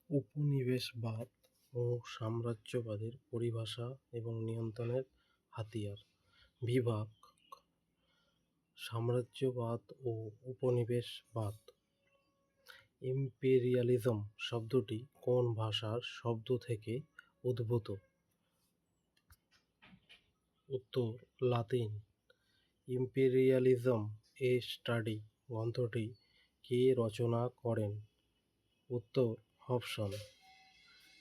উপনিবেশবাদ ও সাম্রাজ্যবাদের পরিভাষা এবং নিয়ন্ত্রণের হাতিয়ার। বিভাগ: সাম্রাজ্যবাদ ও উপনিবেশবাদ। ইম্পেরিয়ালিজম শব্দটি কোন ভাষার শব্দ থেকে উদ্ভূত? উত্তর: লাতিন। ইম্পেরিয়ালিজম এ স্টাডি গ্রন্থটি কে রচনা করেন? উত্তর: Hobson.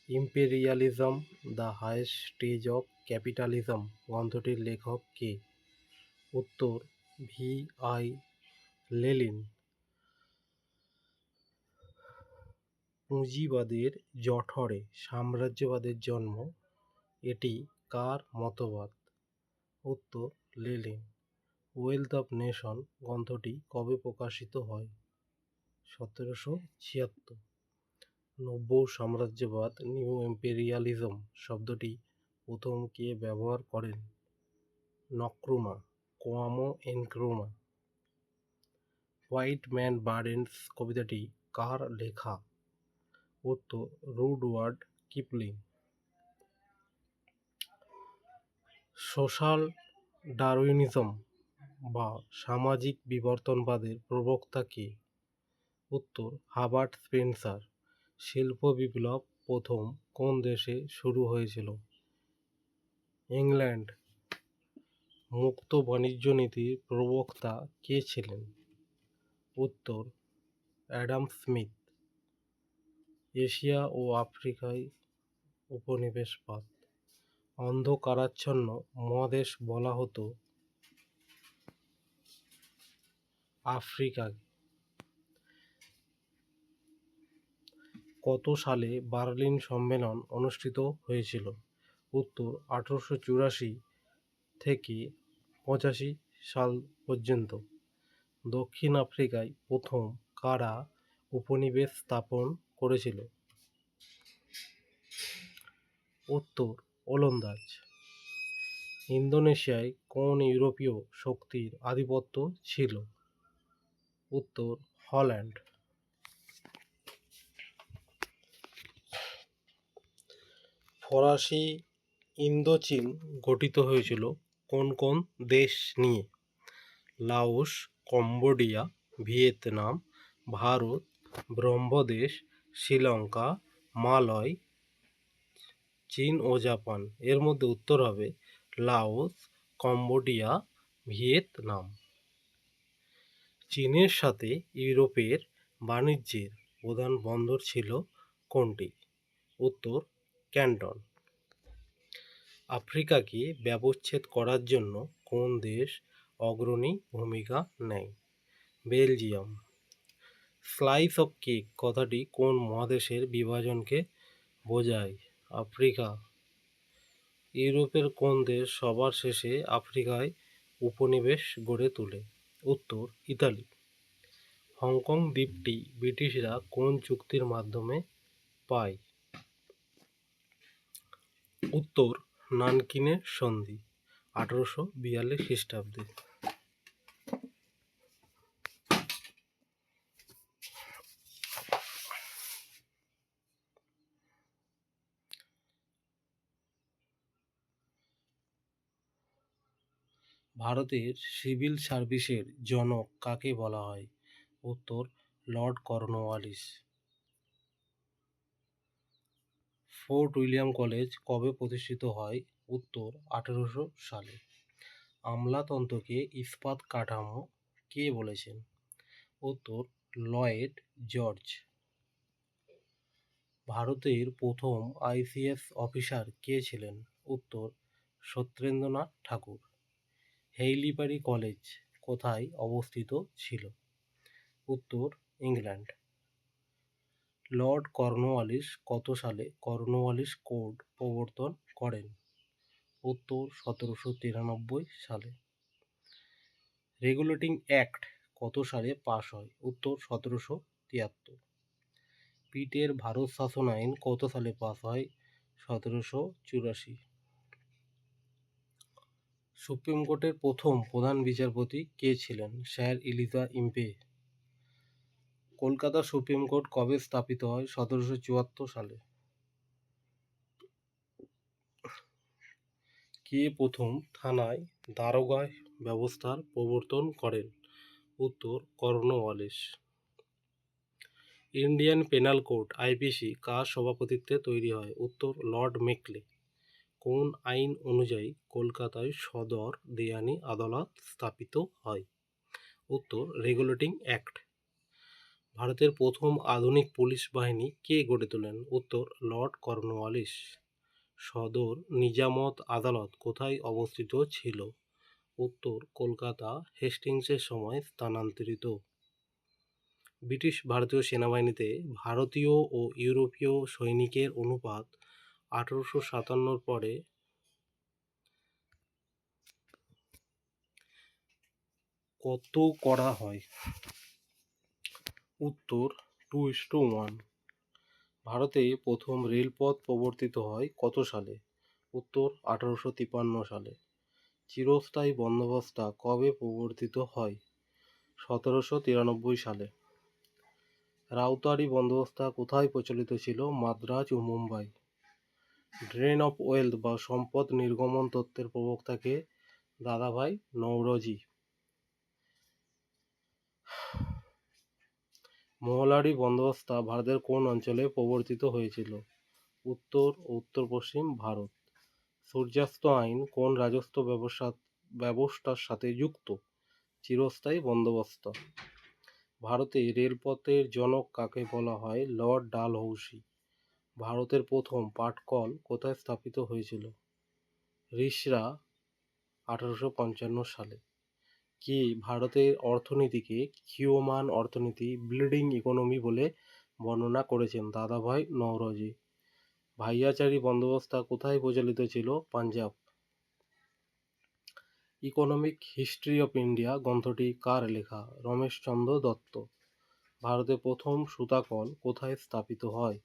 Imperialism the highest stage of capitalism গ্রন্থটির লেখক কে? উত্তর: ভি আই লেনিন। পুঁজিবাদের জঠরে সাম্রাজ্যবাদের জন্ম, এটি কার মতবাদ? উত্তর: লেনিন। ওয়েলথ অফ নেশন গ্রন্থটি কবে প্রকাশিত হয়? 1776। নব্য সাম্রাজ্যবাদ নিউ ইম্পেরিয়ালিজম শব্দটি প্রথম কে ব্যবহার করেন? Nkrumah. Kwame Nkrumah. White man's burden's কবিতাটি কার লেখা? উত্তর: রুডওয়ার্ড কিপলিং। সোশ্যাল ডারউইনিজম বা সামাজিক বিবর্তনবাদের প্রবক্তা কে? উত্তর: হার্বার্ট স্পেন্সার। শিল্প বিপ্লব প্রথম কোন দেশে শুরু হয়েছিল? ইংল্যান্ড। মুক্ত বাণিজ্য নীতির প্রবক্তা কে ছিলেন? উত্তর: অ্যাডাম স্মিথ। এশিয়া ও আফ্রিকায় উপনিবেশবাদ। অন্ধকারাচ্ছন্ন মহাদেশ বলা হতো আফ্রিকাকে। কত সালে বার্লিন সম্মেলন অনুষ্ঠিত হয়েছিল? উত্তর: 1884 থেকে 85 সাল পর্যন্ত। দক্ষিণ আফ্রিকায় প্রথম কারা উপনিবেশ স্থাপন করেছিল? উত্তর: ওলন্দাজ। ইন্দোনেশিয়ায় কোন ইউরোপীয় শক্তির আধিপত্য ছিল? উত্তর: হল্যান্ড। ফরাসি ইন্দোচীন গঠিত হয়েছিল কোন কোন দেশ নিয়ে? Laos, Cambodia, Vietnam, Bharat, ব্রহ্মদেশ, Sri Lanka, Malay, চীন ও জাপান। এর মধ্যে উত্তর হবে লাওস, কম্বোডিয়া, ভিয়েতনাম। চীনের সাথে ইউরোপের বাণিজ্যের প্রধান বন্দর ছিল কোনটি? উত্তর: ক্যান্টন। আফ্রিকাকে ব্যবচ্ছেদ করার জন্য কোন দেশ অগ্রণী ভূমিকা নেয়? বেলজিয়াম। স্লাইস অফ কেক কথাটি কোন মহাদেশের বিভাজনকে বোঝায়? আফ্রিকা। ইউরোপের কোন দেশ সবার শেষে আফ্রিকায় উপনিবেশ গড়ে তোলে? উত্তর: ইতালি। হংকং দ্বীপটি ব্রিটিশরা কোন চুক্তির মাধ্যমে পায়? উত্তর: নানকিনের সন্ধি, 1842 খ্রিস্টাব্দে। ভারতের সিভিল সার্ভিসের জনক কাকে বলা হয়? উত্তর: Lord Cornwallis. Fort William college কবে প্রতিষ্ঠিত হয়? উত্তর: 1800 সালে। আমলাতন্ত্রকে ইস্পাত কাঠামো কে বলেছেন? উত্তর: লয়েড জর্জ। ভারতের প্রথম আইসিএস অফিসার কে ছিলেন? উত্তর: সত্যেন্দ্রনাথ ঠাকুর। হেইলিবারি কলেজ কোথায় অবস্থিত ছিল? উত্তর: ইংল্যান্ড। লর্ড কর্নওয়ালিস কত সালে কর্নওয়ালিস কোড প্রবর্তন করেন? উত্তর: 1793 সালে। রেগুলেটিং অ্যাক্ট কত সালে পাস হয়? উত্তর: 1773। পিটের ভারত শাসন আইন কত সালে পাস হয়? 1784। সুপ্রিম কোর্টের প্রথম প্রধান বিচারপতি কে ছিলেন? Sir Elijah Impey. Kolkata supreme court কবে স্থাপিত হয়? 1774 সালে। কে প্রথম থানায় দারোগা ব্যবস্থার প্রবর্তন করেন? উত্তর Cornwallis. Indian penal code IPC কার সভাপতিত্বে তৈরি হয়? উত্তর লর্ড মেকলে। কোন আইন অনুযায়ী কলকাতায় সদর দেওয়ানি আদালত স্থাপিত হয়? উত্তর রেগুলেটিং অ্যাক্ট। ভারতের প্রথম আধুনিক পুলিশ বাহিনী কে গড়ে তোলেন? উত্তর লর্ড কর্নওয়ালিস। সদর নিজামত আদালত কোথায় অবস্থিত ছিল? উত্তর কলকাতা হেস্টিংসের সময় স্থানান্তরিত। ব্রিটিশ ভারতীয় সেনাবাহিনীতে ভারতীয় ও ইউরোপীয় সৈনিকের অনুপাত 1857 পরে কত করা হয়? উত্তর 2:1। ভারতে প্রথম রেলপথ প্রবর্তিত হয় কত সালে? উত্তর 1853 সালে। চিরস্থায়ী বন্দোবস্ত কবে প্রবর্তিত হয়? 1793 সালে। রাউতারি বন্দোবস্ত কোথায় প্রচলিত ছিল? মাদ্রাজ ও মুম্বাই। ড্রেন অফ ওয়েলথ বা সম্পদ নির্গমন তত্ত্বের প্রবক্তাকে? দাদাভাই নওরোজি। মহলারি বন্দোবস্ত ভারতের কোন অঞ্চলে প্রবর্তিত হয়েছিল? উত্তর ও উত্তর পশ্চিম ভারত। সূর্যাস্ত আইন কোন রাজস্ব ব্যবস্থার সাথে যুক্ত? চিরস্থায়ী বন্দোবস্ত। ভারতে রেলপথের জনক কাকে বলা হয়? লর্ড ডালহৌসি। ভারতের প্রথম পাটকল কোথায় স্থাপিত হয়েছিল? রিষড়া 1855 সালে। কে ভারতের অর্থনীতিকে ক্ষীয়মান অর্থনীতি ব্লিডিং ইকোনমি বলে বর্ণনা করেছেন? দাদাভাই নওরোজি। ভাইয়াচারী বন্দোবস্ত কোথায় প্রচলিত ছিল? Punjab. Economic history of India গ্রন্থটি কার লেখা? রমেশচন্দ্র দত্ত। ভারতের প্রথম সুতাকল কোথায় স্থাপিত হয়?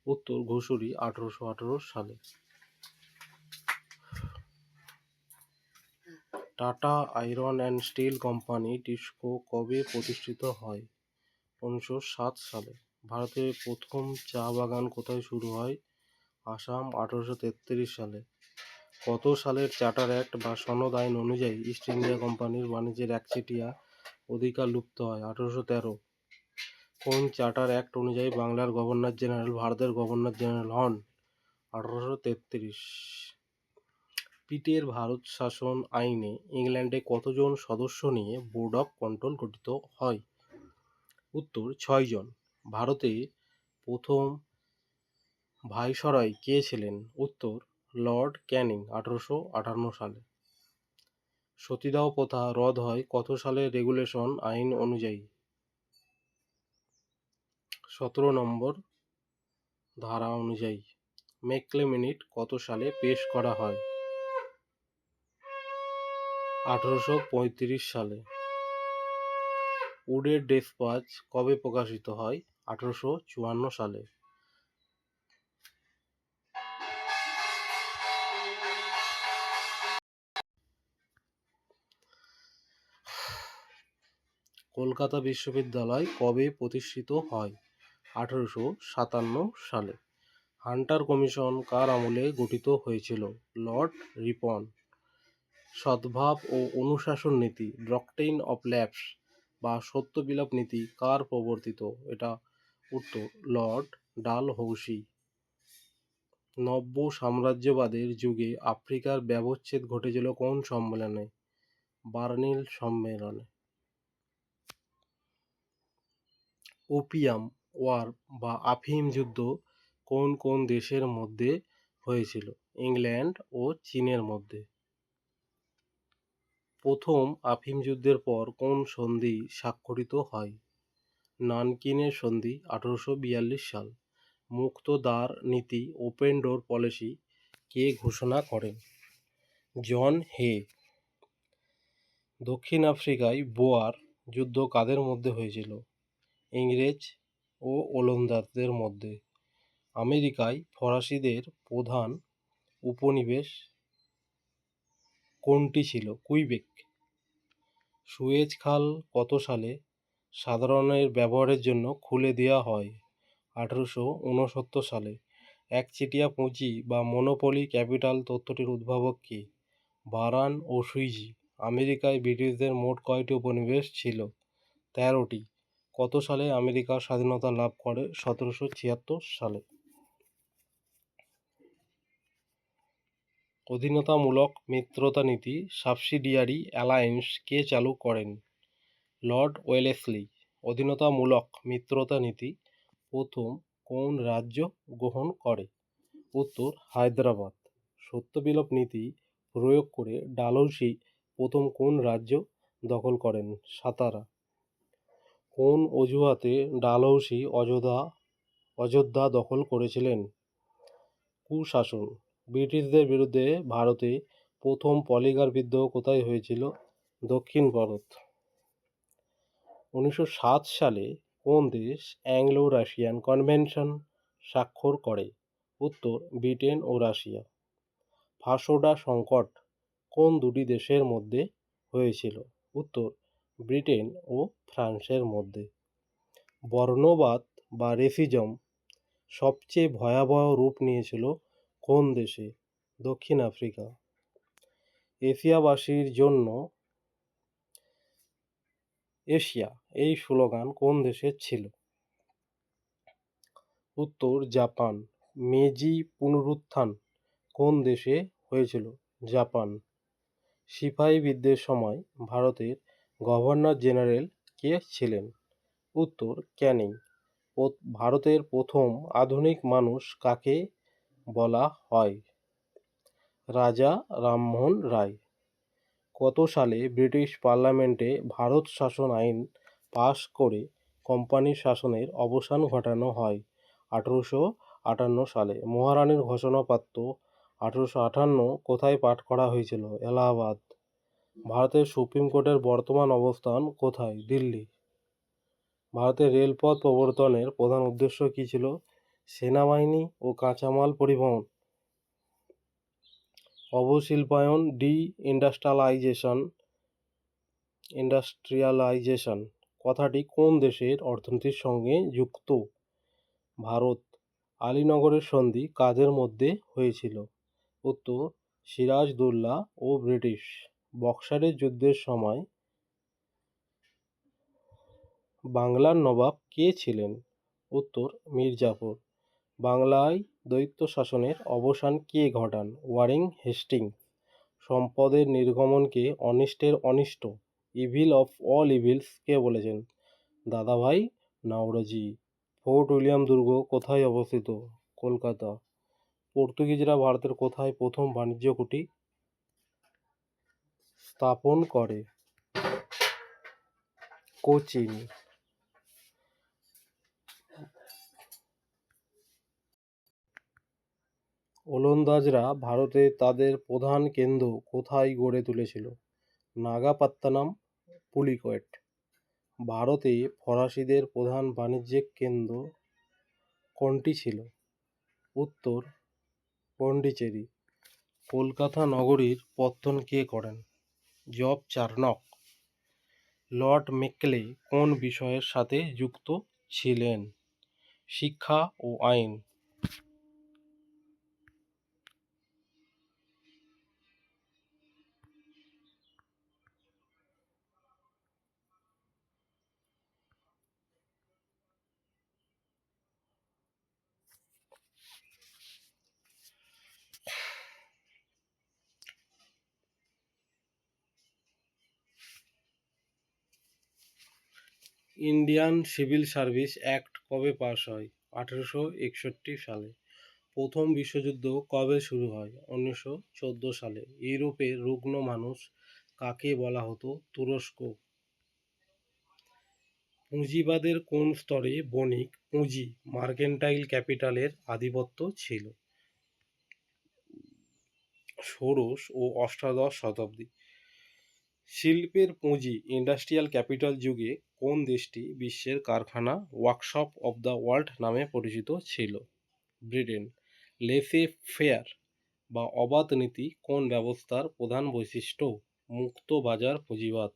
উত্তর ঘুষুরি 1818 সালে। Tata iron and steel company TISCO কবে প্রতিষ্ঠিত হয়? 1907 সালে। ভারতের প্রথম চা বাগান কোথায় শুরু হয়? আসাম 1833 সালে। কত সালের চার্টার অ্যাক্ট বা সনদ আইন অনুযায়ী ইস্ট ইন্ডিয়া কোম্পানির বাণিজ্যের একচেটিয়া অধিকার লুপ্ত হয়? 1813। কোন চার্টার অ্যাক্ট অনুযায়ী বাংলার গভর্নর জেনারেল ভারতের গভর্নর জেনারেল হন? 1833। পিটের ভারত শাসন আইনে ইংল্যান্ডে কতজন সদস্য নিয়ে বোর্ড অফ কন্ট্রোল গঠিত হয়? উত্তর 6 জন। ভারতে প্রথম ভাইসরয় কে ছিলেন? উত্তর লর্ড ক্যানিং 1858 সালে। সতীদাহ প্রথা রদ হয় কত সালের রেগুলেশন আইন অনুযায়ী? 17 নম্বর ধারা অনুযায়ী। মেকলে মিনিট কত সালে পেশ করা হয়? 1835 সালে। উডের ডেসপাচ কবে প্রকাশিত হয়? 1854 সালে। কলকাতা বিশ্ববিদ্যালয় কবে প্রতিষ্ঠিত হয়? 1857 সালে। হান্টার কমিশন কার আমলে গঠিত হয়েছিল? লর্ড রিপন। সদ্ভাব ও অনুশাসন নীতি ডক্ট্রিন অফ ল্যাপস বা সত্য বিলাপ নীতি কার প্রবর্তিত? এটা উত্তর লর্ড ডালহৌসি। নব্য সাম্রাজ্যবাদের যুগে আফ্রিকার ব্যবচ্ছেদ ঘটেছিল কোন সম্মেলনে? বার্লিন সম্মেলনে। ওপিয়াম ওয়ার বা আফিম যুদ্ধ কোন কোন দেশের মধ্যে হয়েছিল? ইংল্যান্ড ও চীনের মধ্যে। প্রথম আফিম যুদ্ধের পর কোন সন্ধি স্বাক্ষরিত হয়? নানকিনের সন্ধি 1842 সাল। মুক্ত দ্বার নীতি ওপেন ডোর পলিসি কে ঘোষণা করেন? জন হে। দক্ষিণ আফ্রিকায় বোয়ার যুদ্ধ কাদের মধ্যে হয়েছিল? ইংরেজ ও ওলন্দাজদের মধ্যে। আমেরিকায় ফরাসিদের প্রধান উপনিবেশ কোনটি ছিল? কুইবেক। সুয়েজ খাল কত সালে সাধারণের ব্যবহারের জন্য খুলে দেওয়া হয় 1869 সালে। একচেটিয়া পুঁজি বা মনোপলি ক্যাপিটাল তত্ত্বটির উদ্ভাবক কে? বারান ও সুইজি। আমেরিকায় ব্রিটিশদের মোট কয়টি উপনিবেশ ছিল? 13টি। কত সালে আমেরিকা স্বাধীনতা লাভ করে? 1776 সালে। অধীনতামূলক মিত্রতা নীতি সাবসিডিয়ারি অ্যালায়েন্স কে চালু করেন? Lord Wellesley. অধীনতামূলক মিত্রতা নীতি প্রথম কোন রাজ্য গ্রহণ করে? উত্তর হায়দ্রাবাদ। সত্যবিলোপ নীতি প্রয়োগ করে ডালহৌসি প্রথম কোন রাজ্য দখল করেন? সাতারা। কোন অজুহাতে ডালহৌসি অযোধ্যা দখল করেছিলেন? কুশাসন। ব্রিটিশদের বিরুদ্ধে ভারতে প্রথম পলিগার বিদ্রোহ কোথায় হয়েছিল? দক্ষিণ ভারত। 1907 সালে কোন দেশ অ্যাংলো রাশিয়ান কনভেনশন স্বাক্ষর করে? উত্তর ব্রিটেন ও রাশিয়া। ফাসোডা সংকট কোন দুটি দেশের মধ্যে হয়েছিল? উত্তর ব্রিটেন ও ফ্রান্সের মধ্যে। বর্ণবাদ বা রেসিজম সবচেয়ে ভয়াবহ রূপ নিয়েছিল কোন দেশে? দক্ষিণ আফ্রিকা। এশিয়াবাসীর জন্য এশিয়া এই স্লোগান কোন দেশের ছিল? উত্তর জাপান। মেজি পুনরুত্থান কোন দেশে হয়েছিল? জাপান। সিপাহী বিদ্রোহের সময় ভারতের গভর্নর জেনারেল কে ছিলেন? উত্তর ক্যানিং। ভারতের প্রথম আধুনিক মানুষ কাকে বলা হয়? রাজা রামমোহন রায়। কত সালে ব্রিটিশ পার্লামেন্টে ভারত শাসন আইন পাশ করে কোম্পানি শাসনের অবসান ঘটানো হয়? 1858 সালে। মহারানীর ঘোষণাপত্র 1858 কোথায় পাঠ করা হয়েছিল? এলাহাবাদ। ভারতের সুপ্রিম কোর্টের বর্তমান অবস্থান কোথায়? দিল্লি। ভারতের রেলপথ প্রবর্তনের প্রধান উদ্দেশ্য কী ছিল? সেনাবাহিনী ও কাঁচামাল পরিবহন। অবশিল্পায়ন ডি ইন্ডাস্ট্রিয়ালাইজেশন কথাটি কোন দেশের অর্থনীতির সঙ্গে যুক্ত? ভারত। আলীনগরের সন্ধি কাদের মধ্যে হয়েছিল? উত্তর সিরাজদৌল্লা ও ব্রিটিশ। বক্সারের যুদ্ধের সময় বাংলার নবাব কে ছিলেন? উত্তর মীরজাফর। বাংলায় দ্বৈত শাসনের অবসান কে ঘটান? Warren Hastings. সম্পদের নির্গমনকে অনিষ্টের অনিষ্ট ইভিল অফ অল ইভিলস কে বলেছেন? দাদাভাই নাওরোজি। ফোর্ট উইলিয়াম দুর্গ কোথায় অবস্থিত? কলকাতা। পর্তুগিজরা ভারতের কোথায় প্রথম বাণিজ্য কুঠি স্থাপন করে? কোচিন। ওলন্দাজরা ভারতে তাদের প্রধান কেন্দ্র কোথায় গড়ে তুলেছিল? নাগাপাত্তানাম, পুলিকট। ভারতে ফরাসিদের প্রধান বাণিজ্যিক কেন্দ্র কোনটি ছিল? উত্তর পন্ডিচেরি। কলকাতা নগরীর পত্তন কে করেন? Job Charnock. লর্ড মেকলে কোন বিষয়ের সাথে যুক্ত ছিলেন? শিক্ষা ও আইন। ইন্ডিয়ান সিভিল সার্ভিস অ্যাক্ট কবে পাস হয়? 1861 সালে। প্রথম বিশ্বযুদ্ধ কবে শুরু হয়? 1914 সালে। ইউরোপের রুগ্ন মানুষ কাকে বলা হতো? তুরস্ক। পুঁজিবাদের কোন স্তরে বণিক পুঁজি মার্কেন্টাইল ক্যাপিটালের আধিপত্য ছিল? ষোড়শ ও অষ্টাদশ শতাব্দী। শিল্পের পুঁজি ইন্ডাস্ট্রিয়াল ক্যাপিটাল যুগে কোন দেশটি বিশ্বের কারখানা ওয়ার্কশপ অব দ্য ওয়ার্ল্ড নামে পরিচিত ছিল? ব্রিটেন। লেসে ফেয়ার বা অবাধ নীতি কোন ব্যবস্থার প্রধান বৈশিষ্ট্য? মুক্ত বাজার পুঁজিবাদ।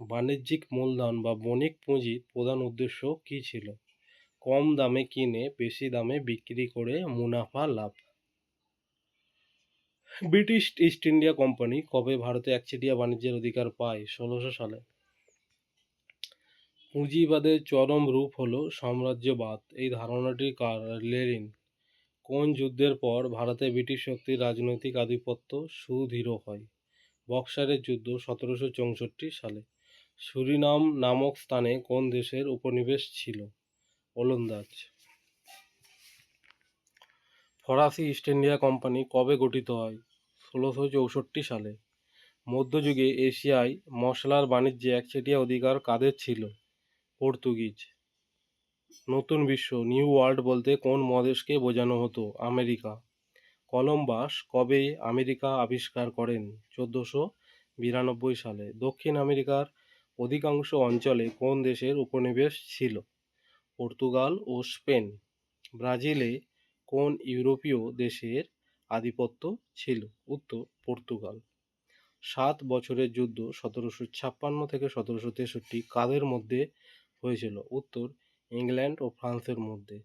বাণিজ্যিক মূলধন বা বণিক পুঁজির প্রধান উদ্দেশ্য কী ছিল? কম দামে কিনে বেশি দামে বিক্রি করে মুনাফা লাভ। ব্রিটিশ ইস্ট ইন্ডিয়া কোম্পানি কবে ভারতে একচেটিয়া বাণিজ্যের অধিকার পায়? ১৬০০ সালে। পুঁজিবাদের চরম রূপ হল সাম্রাজ্যবাদ, এই ধারণাটি কার? লেনিন। কোন যুদ্ধের পর ভারতে ব্রিটিশ শক্তির রাজনৈতিক আধিপত্য সুদৃঢ় হয়? বক্সারের যুদ্ধ ১৭৬৪ সালে। সুরিনাম নামক স্থানে কোন দেশের উপনিবেশ ছিল? ওলন্দাজ। ফরাসি ইস্ট ইন্ডিয়া কোম্পানি কবে গঠিত হয়? ১৬৬৪ সালে। মধ্যযুগে এশিয়ায় মশলার বাণিজ্যে একচেটিয়া অধিকার কাদের ছিল? পর্তুগিজ। নতুন বিশ্ব নিউ ওয়ার্ল্ড বলতে কোন মহাদেশকে বোঝানো হতো? আমেরিকা। কলম্বাস কবে আমেরিকা আবিষ্কার করেন? ১৪৯২ সালে। দক্ষিণ আমেরিকার অধিকাংশ অঞ্চলে কোন দেশের উপনিবেশ ছিল? পর্তুগাল ও স্পেন। ব্রাজিলে কোন ইউরোপীয় দেশের আধিপত্য ছিল? উত্তর পর্তুগাল। ৭ বছরের যুদ্ধ ১৭৫৬ থেকে ১৭৬৩ কাদের মধ্যে হয়েছিল? উত্তর ইংল্যান্ড ও ফ্রান্সের মধ্যে।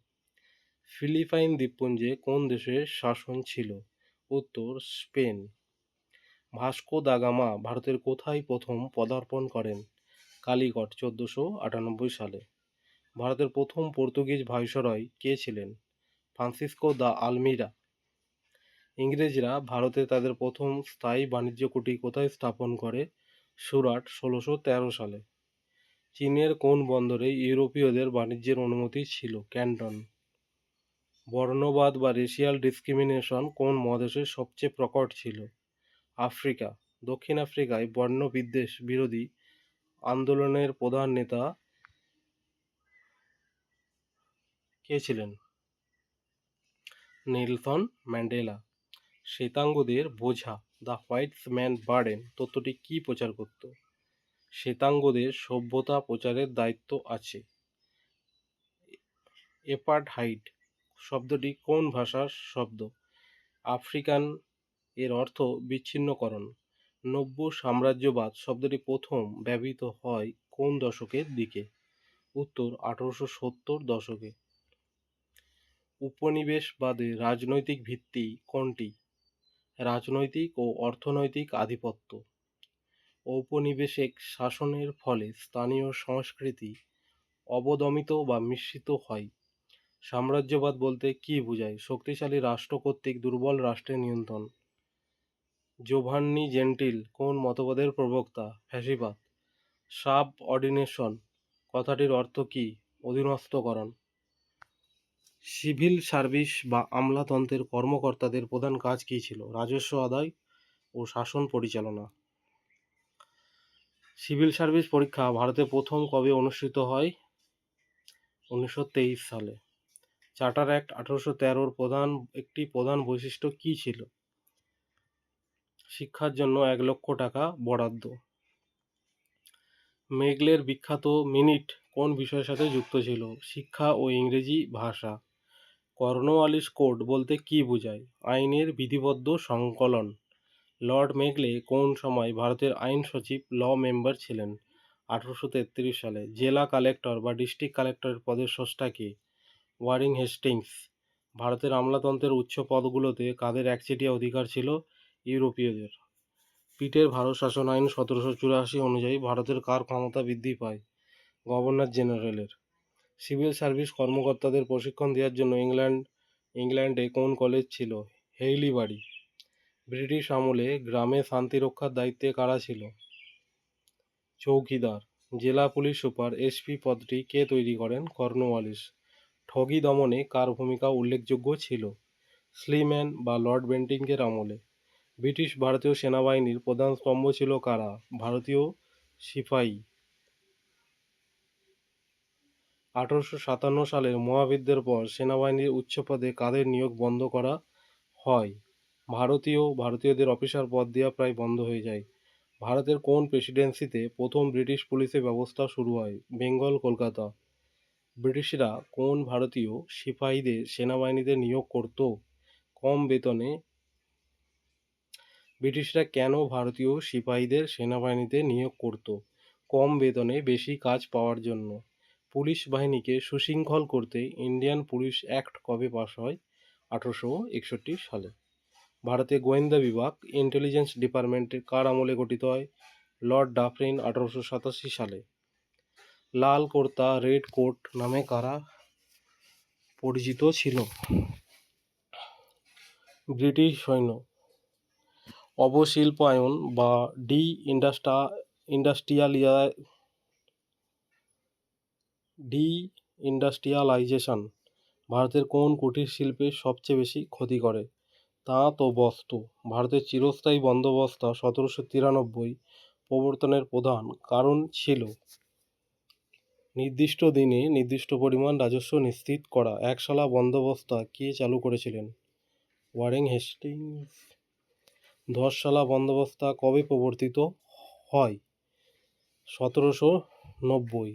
ফিলিপাইন দ্বীপপুঞ্জে কোন দেশের শাসন ছিল? উত্তর স্পেন। ভাস্কো দা গামা ভারতের কোথায় প্রথম পদার্পণ করেন? কালিকট ১৪৯৮ সালে। ভারতের প্রথম পর্তুগিজ ভাইসরয় কে ছিলেন? ফ্রান্সিসকো দা আলমিরা। ইংরেজরা ভারতে তাদের প্রথম স্থায়ী বাণিজ্য কুঠি কোথায় স্থাপন করে? সুরাট ১৬১৩ সালে। চীনের কোন বন্দরে ইউরোপীয়দের বাণিজ্যের অনুমতি ছিল? ক্যান্টন। বর্ণবাদ বা রেশিয়াল ডিসক্রিমিনেশন কোন মহাদেশে সবচেয়ে প্রকট ছিল? আফ্রিকা। দক্ষিণ আফ্রিকায় বর্ণ বিদ্বেষ বিরোধী আন্দোলনের প্রধান নেতা কে ছিলেন? Nelson Mandela. শ্বেতাঙ্গদের বোঝা দ্য হোয়াইট ম্যান বার্ডেন তত্ত্বটি কি প্রচার করত? শ্বেতাঙ্গদের সভ্যতা প্রচারের দায়িত্ব আছে। এপারথাইড শব্দটি কোন ভাষার শব্দ? আফ্রিকান, এর অর্থ বিচ্ছিন্নকরণ। নব্য সাম্রাজ্যবাদ শব্দটি প্রথম ব্যবহৃত হয় কোন দশকের দিকে? উত্তর ১৮৭০ দশকে। উপনিবেশবাদের রাজনৈতিক ভিত্তি কোনটি? রাজনৈতিক ও অর্থনৈতিক আধিপত্য। ঔপনিবেশিক শাসনের ফলে স্থানীয় সংস্কৃতি অবদমিত বা মিশ্রিত হয়। সাম্রাজ্যবাদ বলতে কি বোঝায়? শক্তিশালী রাষ্ট্র কর্তৃক দুর্বল রাষ্ট্রের নিয়ন্ত্রণ। জোভান্নি জেন্টিল কোন মতবাদের প্রবক্তা? ফ্যাসিবাদ। সাবঅর্ডিনেশন কথাটির অর্থ কী? অধীনস্থকরণ। সিভিল সার্ভিস বা আমলাতন্ত্রের কর্মকর্তাদের প্রধান কাজ কী ছিল? রাজস্ব আদায় ও শাসন পরিচালনা। সিভিল সার্ভিস পরীক্ষা ভারতে প্রথম কবে অনুষ্ঠিত হয়? ১৯২৩ সালে। চার্টার অ্যাক্ট ১৮১৩-র একটি প্রধান বৈশিষ্ট্য কী ছিল? শিক্ষার জন্য ১ লক্ষ টাকা বরাদ্দ। মেগলের বিখ্যাত মিনিট কোন বিষয়ের সাথে যুক্ত ছিল? শিক্ষা ও ইংরেজি ভাষা। কর্নওয়ালিস কোড বলতে কী বোঝায়? আইনের বিধিবদ্ধ সংকলন। লর্ড মেগলে কোন সময় ভারতের আইন সচিব মেম্বার ছিলেন? ১৮৩৩ সালে। জেলা কালেক্টর বা ডিস্ট্রিক্ট কালেক্টরের পদের স্রষ্টা কে? Warren Hastings. ভারতের আমলাতন্ত্রের উচ্চ পদগুলোতে কাদের একচেটিয়া অধিকার ছিল? ইউরোপীয়দের। পিটের ভারত শাসন আইন ১৭৮৪ অনুযায়ী ভারতের কার ক্ষমতা বৃদ্ধি পায়? গভর্নর জেনারেলের। সিভিল সার্ভিস কর্মকর্তাদের প্রশিক্ষণ দেওয়ার জন্য ইংল্যান্ডে কোন কলেজ ছিল? হেইলিবারি। ব্রিটিশ আমলে গ্রামে শান্তি রক্ষার দায়িত্বে কারা ছিল? চৌকিদার। জেলা পুলিশ সুপার এসপি পদটি কে তৈরি করেন? কর্নওয়ালিস। ঠগি দমনে কার ভূমিকা উল্লেখযোগ্য ছিল? স্লিম্যান বা লর্ড বেন্টিংকের আমলে। ব্রিটিশ ভারতীয় সেনাবাহিনীর প্রধান স্তম্ভ ছিল কারা? ভারতীয় সিপাহী। ১৮৫৭ সালের মহাযুদ্ধের পর সেনাবাহিনীর উচ্চ পদে কাদের নিয়োগ বন্ধ করা হয়? ভারতীয়দের অফিসার পদ দেওয়া প্রায় বন্ধ হয়ে যায়। ভারতের কোন প্রেসিডেন্সিতে প্রথম ব্রিটিশ পুলিশের ব্যবস্থা শুরু হয়? বেঙ্গল কলকাতা। ব্রিটিশরা কোন ভারতীয় সিপাহীদের সেনাবাহিনীতে নিয়োগ করত? কম বেতনে। ব্রিটিশরা কেন ভারতীয় সিপাহীদের সেনাবাহিনীতে নিয়োগ করত? কম বেতনে বেশি কাজ পাওয়ার জন্য। পুলিশ বাহিনীকে সুশৃঙ্খল করতে ইন্ডিয়ান পুলিশ অ্যাক্ট কবে পাস হয়? 1861 সালে। ভারতে গোয়েন্দা বিভাগ ইন্টেলিজেন্স ডিপার্টমেন্ট কার আমলে গঠিত হয়? লর্ড ডাফরিন 1887 সালে। লাল কুর্তা রেড কোট নামে কারা পরিচিত ছিল? ব্রিটিশ সৈন্য। অবশিল্পায়ন বা ডি ইন্ডাস্ট্রিয়ালাইজেশন ভারতের কোন কুটির শিল্পের সবচেয়ে বেশি ক্ষতি করে? তাঁত ও বস্ত্র। ভারতের চিরস্থায়ী বন্দোবস্ত 1793 প্রবর্তনের প্রধান কারণ ছিল নির্দিষ্ট দিনে নির্দিষ্ট পরিমাণ রাজস্ব নিশ্চিত করা। একশালা বন্দোবস্ত কে চালু করেছিলেন? Warren Hastings. 10 শালা বন্দোবস্ত কবে প্রবর্তিত হয়? 1790।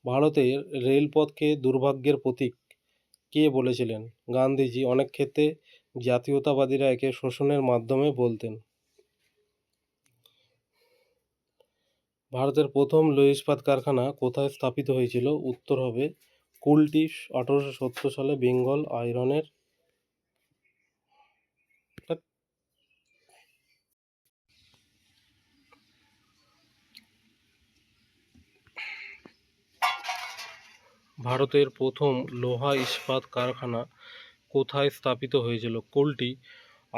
ভারতের রেলপথকে দুর্ভাগ্যের প্রতীক কে বলেছিলেন? গান্ধীজি। অনেক ক্ষেত্রে জাতীয়তাবাদীরা একে শোষণের মাধ্যমে বলতেন। ভারতের প্রথম লৌহ ইস্পাত কারখানা কোথায় স্থাপিত হয়েছিল? উত্তর হবে কুলটি। 1870 সালে বেঙ্গল আয়রনের। ভারতের প্রথম লোহা ইস্পাত কারখানা কোথায় স্থাপিত হয়েছিল? কুলটি।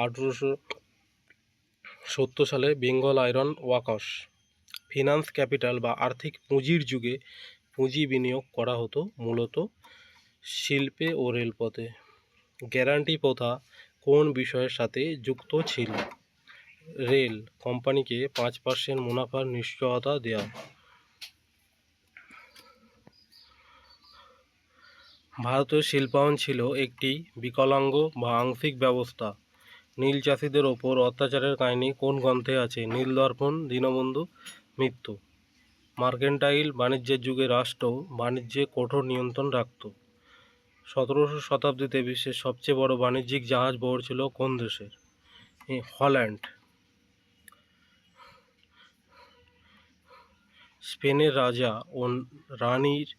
1870 সালে Bengal iron works. Finance capital বা আর্থিক পুঁজির যুগে পুঁজি বিনিয়োগ করা হতো মূলত শিল্পে ও রেলপথে। গ্যারান্টি প্রথা কোন বিষয়ের সাথে যুক্ত ছিল? রেল কোম্পানিকে 5% মুনাফার নিশ্চয়তা দেওয়া। ভারতের শিল্পায়ন ছিল একটি বিকলাঙ্গ বা আংশিক ব্যবস্থা। নীল চাষিদের ওপর অত্যাচারের কাহিনী কোন গ্রন্থে আছে? নীলদর্পণ, দীনবন্ধু মিত্র। মার্কেন্টাইল বাণিজ্যের যুগে রাষ্ট্র বাণিজ্যে কঠোর নিয়ন্ত্রণ রাখত। 17শো শতাব্দীতে বিশ্বের সবচেয়ে বড় বাণিজ্যিক জাহাজ বহর ছিল কোন দেশের? হল্যান্ড। স্পেনের রাজা ও রানীর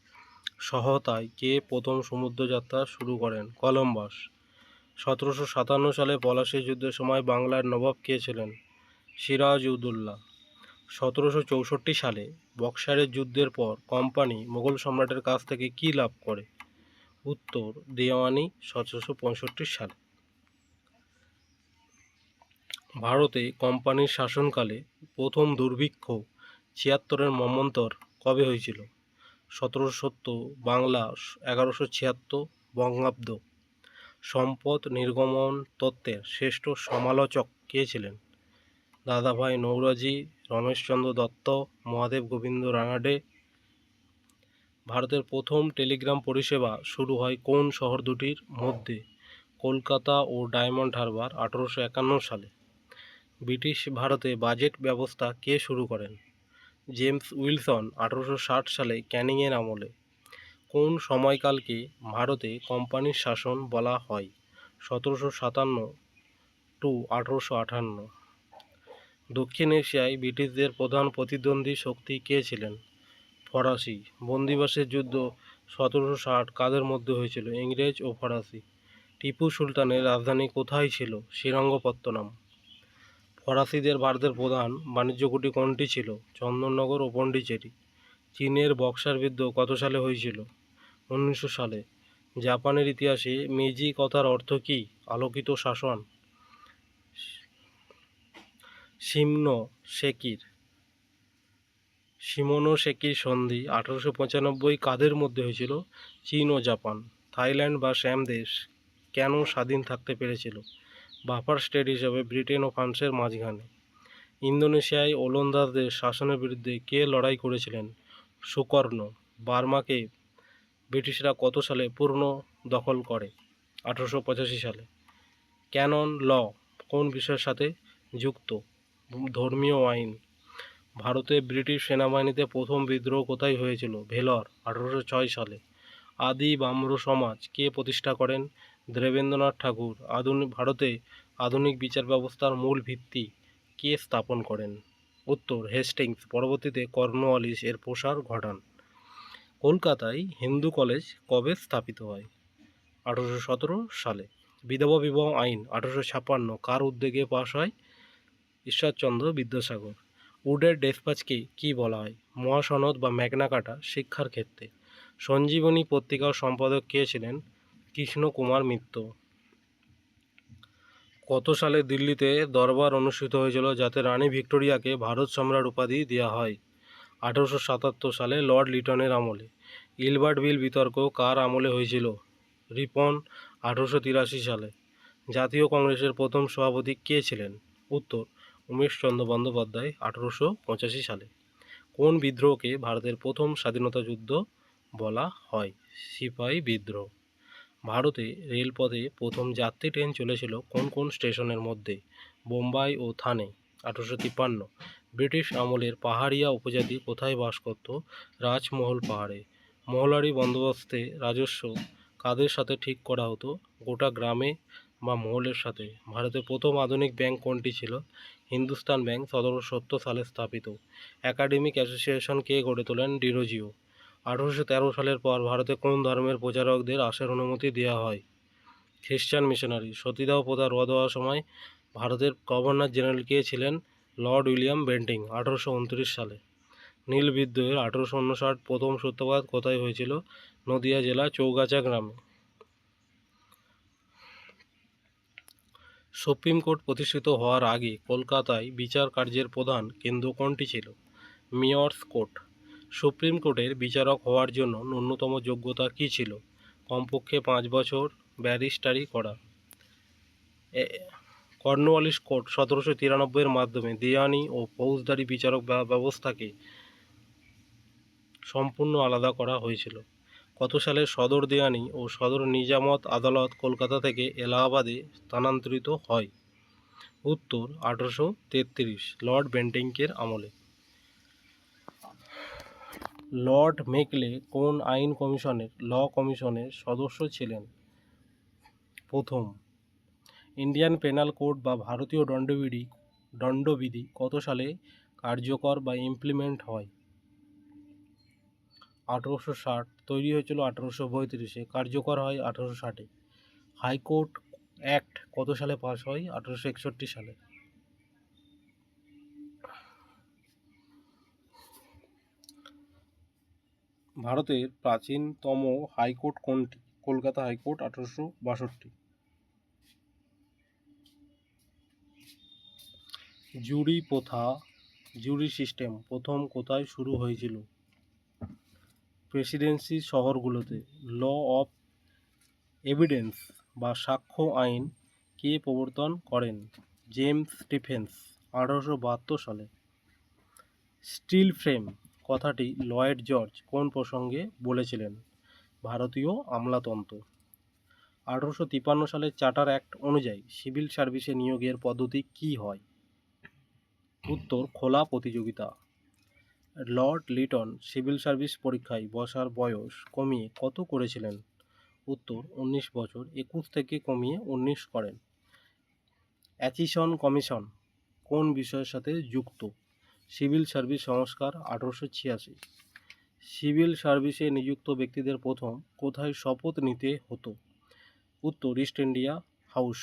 সহায়তায় কে প্রথম সমুদ্রযাত্রা শুরু করেন? কলম্বাস। 1757 সালে পলাশী যুদ্ধের সময় বাংলার নবাব কে ছিলেন? সিরাজউদ্দৌলা। 1764 সালে বক্সারের যুদ্ধের পর কোম্পানি মুঘল সম্রাটের কাছ থেকে কী লাভ করে? উত্তর দেওয়ানি। 1765 সালে। ভারতে কোম্পানির শাসনকালে প্রথম দুর্ভিক্ষ 76-এর মন্বন্তর কবে হয়েছিল? 1770 বাংলা। 1176 বঙ্গাব্দ। সম্পদ নির্গমন তত্ত্বের শ্রেষ্ঠ সমালোচক কে ছিলেন? দাদাভাই নৌরোজি, রমেশচন্দ্র দত্ত, মহাদেব গোবিন্দ রানাডে। ভারতের প্রথম টেলিগ্রাম পরিষেবা শুরু হয় কোন শহর দুটির মধ্যে? কলকাতা ও ডায়মন্ড হারবার। 1851 সালে। ব্রিটিশ ভারতে বাজেট ব্যবস্থা কে শুরু করেন? James Wilson. 1860 সালে ক্যানিংয়ের আমলে। কোন সময়কালকে ভারতে কোম্পানির শাসন বলা হয়? 1757 টু 1858। দক্ষিণ এশিয়ায় ব্রিটিশদের প্রধান প্রতিদ্বন্দ্বী শক্তি কে ছিলেন? ফরাসি। বন্দিবাসের যুদ্ধ 1760 কাদের মধ্যে হয়েছিল? ইংরেজ ও ফরাসি। টিপু সুলতানের রাজধানী কোথায় ছিল? শ্রীরঙ্গপত্তনম। ফরাসিদের ভারতের প্রধান বাণিজ্য ঘাঁটি কোনটি ছিল? চন্দননগর ও পন্ডিচেরি। চীনের বক্সার যুদ্ধ কত সালে হয়েছিল? 1900 সালে। জাপানের ইতিহাসে মেজি কথার অর্থ কী? আলোকিত শাসন। শিমোনোসেকির সন্ধি 1895 কাদের মধ্যে হয়েছিল? চীন ও জাপান। থাইল্যান্ড বা শ্যাম দেশ কেন স্বাধীন থাকতে পেরেছিল? বাফার স্টেট হিসেবে ব্রিটেন ও ফ্রান্সের মাঝখানে। ইন্দোনেশিয়ায় ওলন্দাজদের শাসনের বিরুদ্ধে কে লড়াই করেছিলেন? সুকর্ণ। বার্মাকে ব্রিটিশরা কত সালে পূর্ণ দখল করে? 1885 সালে। ক্যানন ল কোন বিষয়ের সাথে যুক্ত? ধর্মীয় আইন। ভারতে ব্রিটিশ সেনাবাহিনীতে প্রথম বিদ্রোহ কোথায় হয়েছিল? ভেলোর। 1806 সালে। আদি ব্রাহ্ম সমাজ কে প্রতিষ্ঠা করেন? দেবেন্দ্রনাথ ঠাকুর। ভারতে আধুনিক বিচার ব্যবস্থার মূল ভিত্তি কে স্থাপন করেন? উত্তর হেস্টিংস, পরবর্তীতে কর্নওয়ালিস এর প্রসার ঘটান। কলকাতায় হিন্দু কলেজ কবে স্থাপিত হয়? 1817 সালে। বিধবা বিবাহ আইন 1856 কার উদ্যোগে পাশ হয়? ঈশ্বরচন্দ্র বিদ্যাসাগর। উডের ডেসপাচকে কী বলা হয়? মহাসনদ বা ম্যাগনা কাটা শিক্ষার ক্ষেত্রে। সঞ্জীবনী পত্রিকার সম্পাদক কে ছিলেন? কৃষ্ণ কুমার মিত্র। কত সালে দিল্লিতে দরবার অনুষ্ঠিত হয়েছিল যাতে রানী ভিক্টোরিয়াকে ভারত সম্রাট উপাধি দেওয়া হয়? 1877 সালে লর্ড লিটনের আমলে। ইলবার্ট বিল বিতর্ক কার আমলে হয়েছিল? রিপন 1883 সালে। জাতীয় কংগ্রেসের প্রথম সভাপতি কে ছিলেন? উত্তর উমেশচন্দ্র বন্দ্যোপাধ্যায় 1885 সালে। কোন বিদ্রোহকে ভারতের প্রথম স্বাধীনতা যুদ্ধ বলা হয়? সিপাহী বিদ্রোহ। ভারতে রেলপথে প্রথম যাত্রী ট্রেন চলেছিল কোন কোন স্টেশনের মধ্যে? বোম্বাই ও থানে। 1853। ব্রিটিশ আমলের পাহাড়িয়া উপজাতি কোথায় বাস করত? রাজমহল পাহাড়ে। মহলারি বন্দোবস্তে রাজস্ব কাদের সাথে ঠিক করা হতো? গোটা গ্রামে বা মহলের সাথে। ভারতের প্রথম আধুনিক ব্যাংক কোনটি ছিল? হিন্দুস্তান ব্যাংক 1770 সালে স্থাপিত। একাডেমিক অ্যাসোসিয়েশন কে গড়ে তোলেন? ডিরোজিও। 1813 সালের পর ভারতে কোন ধর্মের প্রচারকদের আসার অনুমতি দেওয়া হয়? খ্রিস্টান মিশনারি। সতীদাহ প্রথা রদ হওয়ার সময় ভারতের গভর্নর জেনারেল কে ছিলেন? লর্ড উইলিয়াম বেন্টিং 1829 সালে। নীল বিদ্রোহের 1859 প্রথম সূত্রপাত কোথায় হয়েছিল? নদিয়া জেলা চৌগাছা গ্রামে। সুপ্রিম কোর্ট প্রতিষ্ঠিত হওয়ার আগে কলকাতায় বিচার কার্যের প্রধান কেন্দ্র কোনটি ছিল? Mayors court. সুপ্রিম কোর্টের বিচারক হওয়ার জন্য ন্যূনতম যোগ্যতা কী ছিল? কমপক্ষে 5 বছর ব্যারিস্টারি করা। কর্নওয়ালিস কোর্ট 1793 মাধ্যমে দেওয়ানি ও ফৌজদারি বিচারক ব্যবস্থাকে সম্পূর্ণ আলাদা করা হয়েছিল। কত সালে সদর দেওয়ানি ও সদর নিজামত আদালত কলকাতা থেকে এলাহাবাদে স্থানান্তরিত হয়? উত্তর 1833 লর্ড বেন্টিংকের আমলে। লর্ড মেকলে কোন আইন কমিশনের কমিশনের সদস্য ছিলেন? প্রথম। ইন্ডিয়ান পেনাল কোড বা ভারতীয় দণ্ডবিধি কত সালে কার্যকর বা ইমপ্লিমেন্ট হয়? 1860। তৈরি হয়েছিল 1835-এ, কার্যকর হয় 1860-এ। হাইকোর্ট অ্যাক্ট কত সালে পাস হয়? 1861 সালে। ভারতের প্রাচীনতম হাইকোর্ট কোনটি? কলকাতা হাইকোর্ট 1862। জুরি প্রথা জুরি সিস্টেম প্রথম কোথায় শুরু হয়েছিল? প্রেসিডেন্সি শহরগুলোতে। ল অফ এভিডেন্স বা সাক্ষ্য আইন কে প্রবর্তন করেন? জেমস স্টিফেন্স 1872 সালে। স্টিল ফ্রেম কথাটি লয়েড জর্জ কোন প্রসঙ্গে বলেছিলেন? ভারতীয় আমলাতন্ত্র। 1853 সালের চার্টার অ্যাক্ট অনুযায়ী সিভিল সার্ভিসে নিয়োগের পদ্ধতি কী হয়? উত্তর খোলা প্রতিযোগিতা। লর্ড লিটন সিভিল সার্ভিস পরীক্ষায় বসার বয়স কমিয়ে কত করেছিলেন? উত্তর 19 বছর, 21 থেকে কমিয়ে 19 করেন। অ্যাচিসন কমিশন কোন বিষয়ের সাথে যুক্ত? সিভিল সার্ভিস সংস্কার 1886। সিভিল সার্ভিসে নিযুক্ত ব্যক্তিদের প্রথম কোথায় শপথ নিতে হতো? উত্তর ইস্ট ইন্ডিয়া হাউস।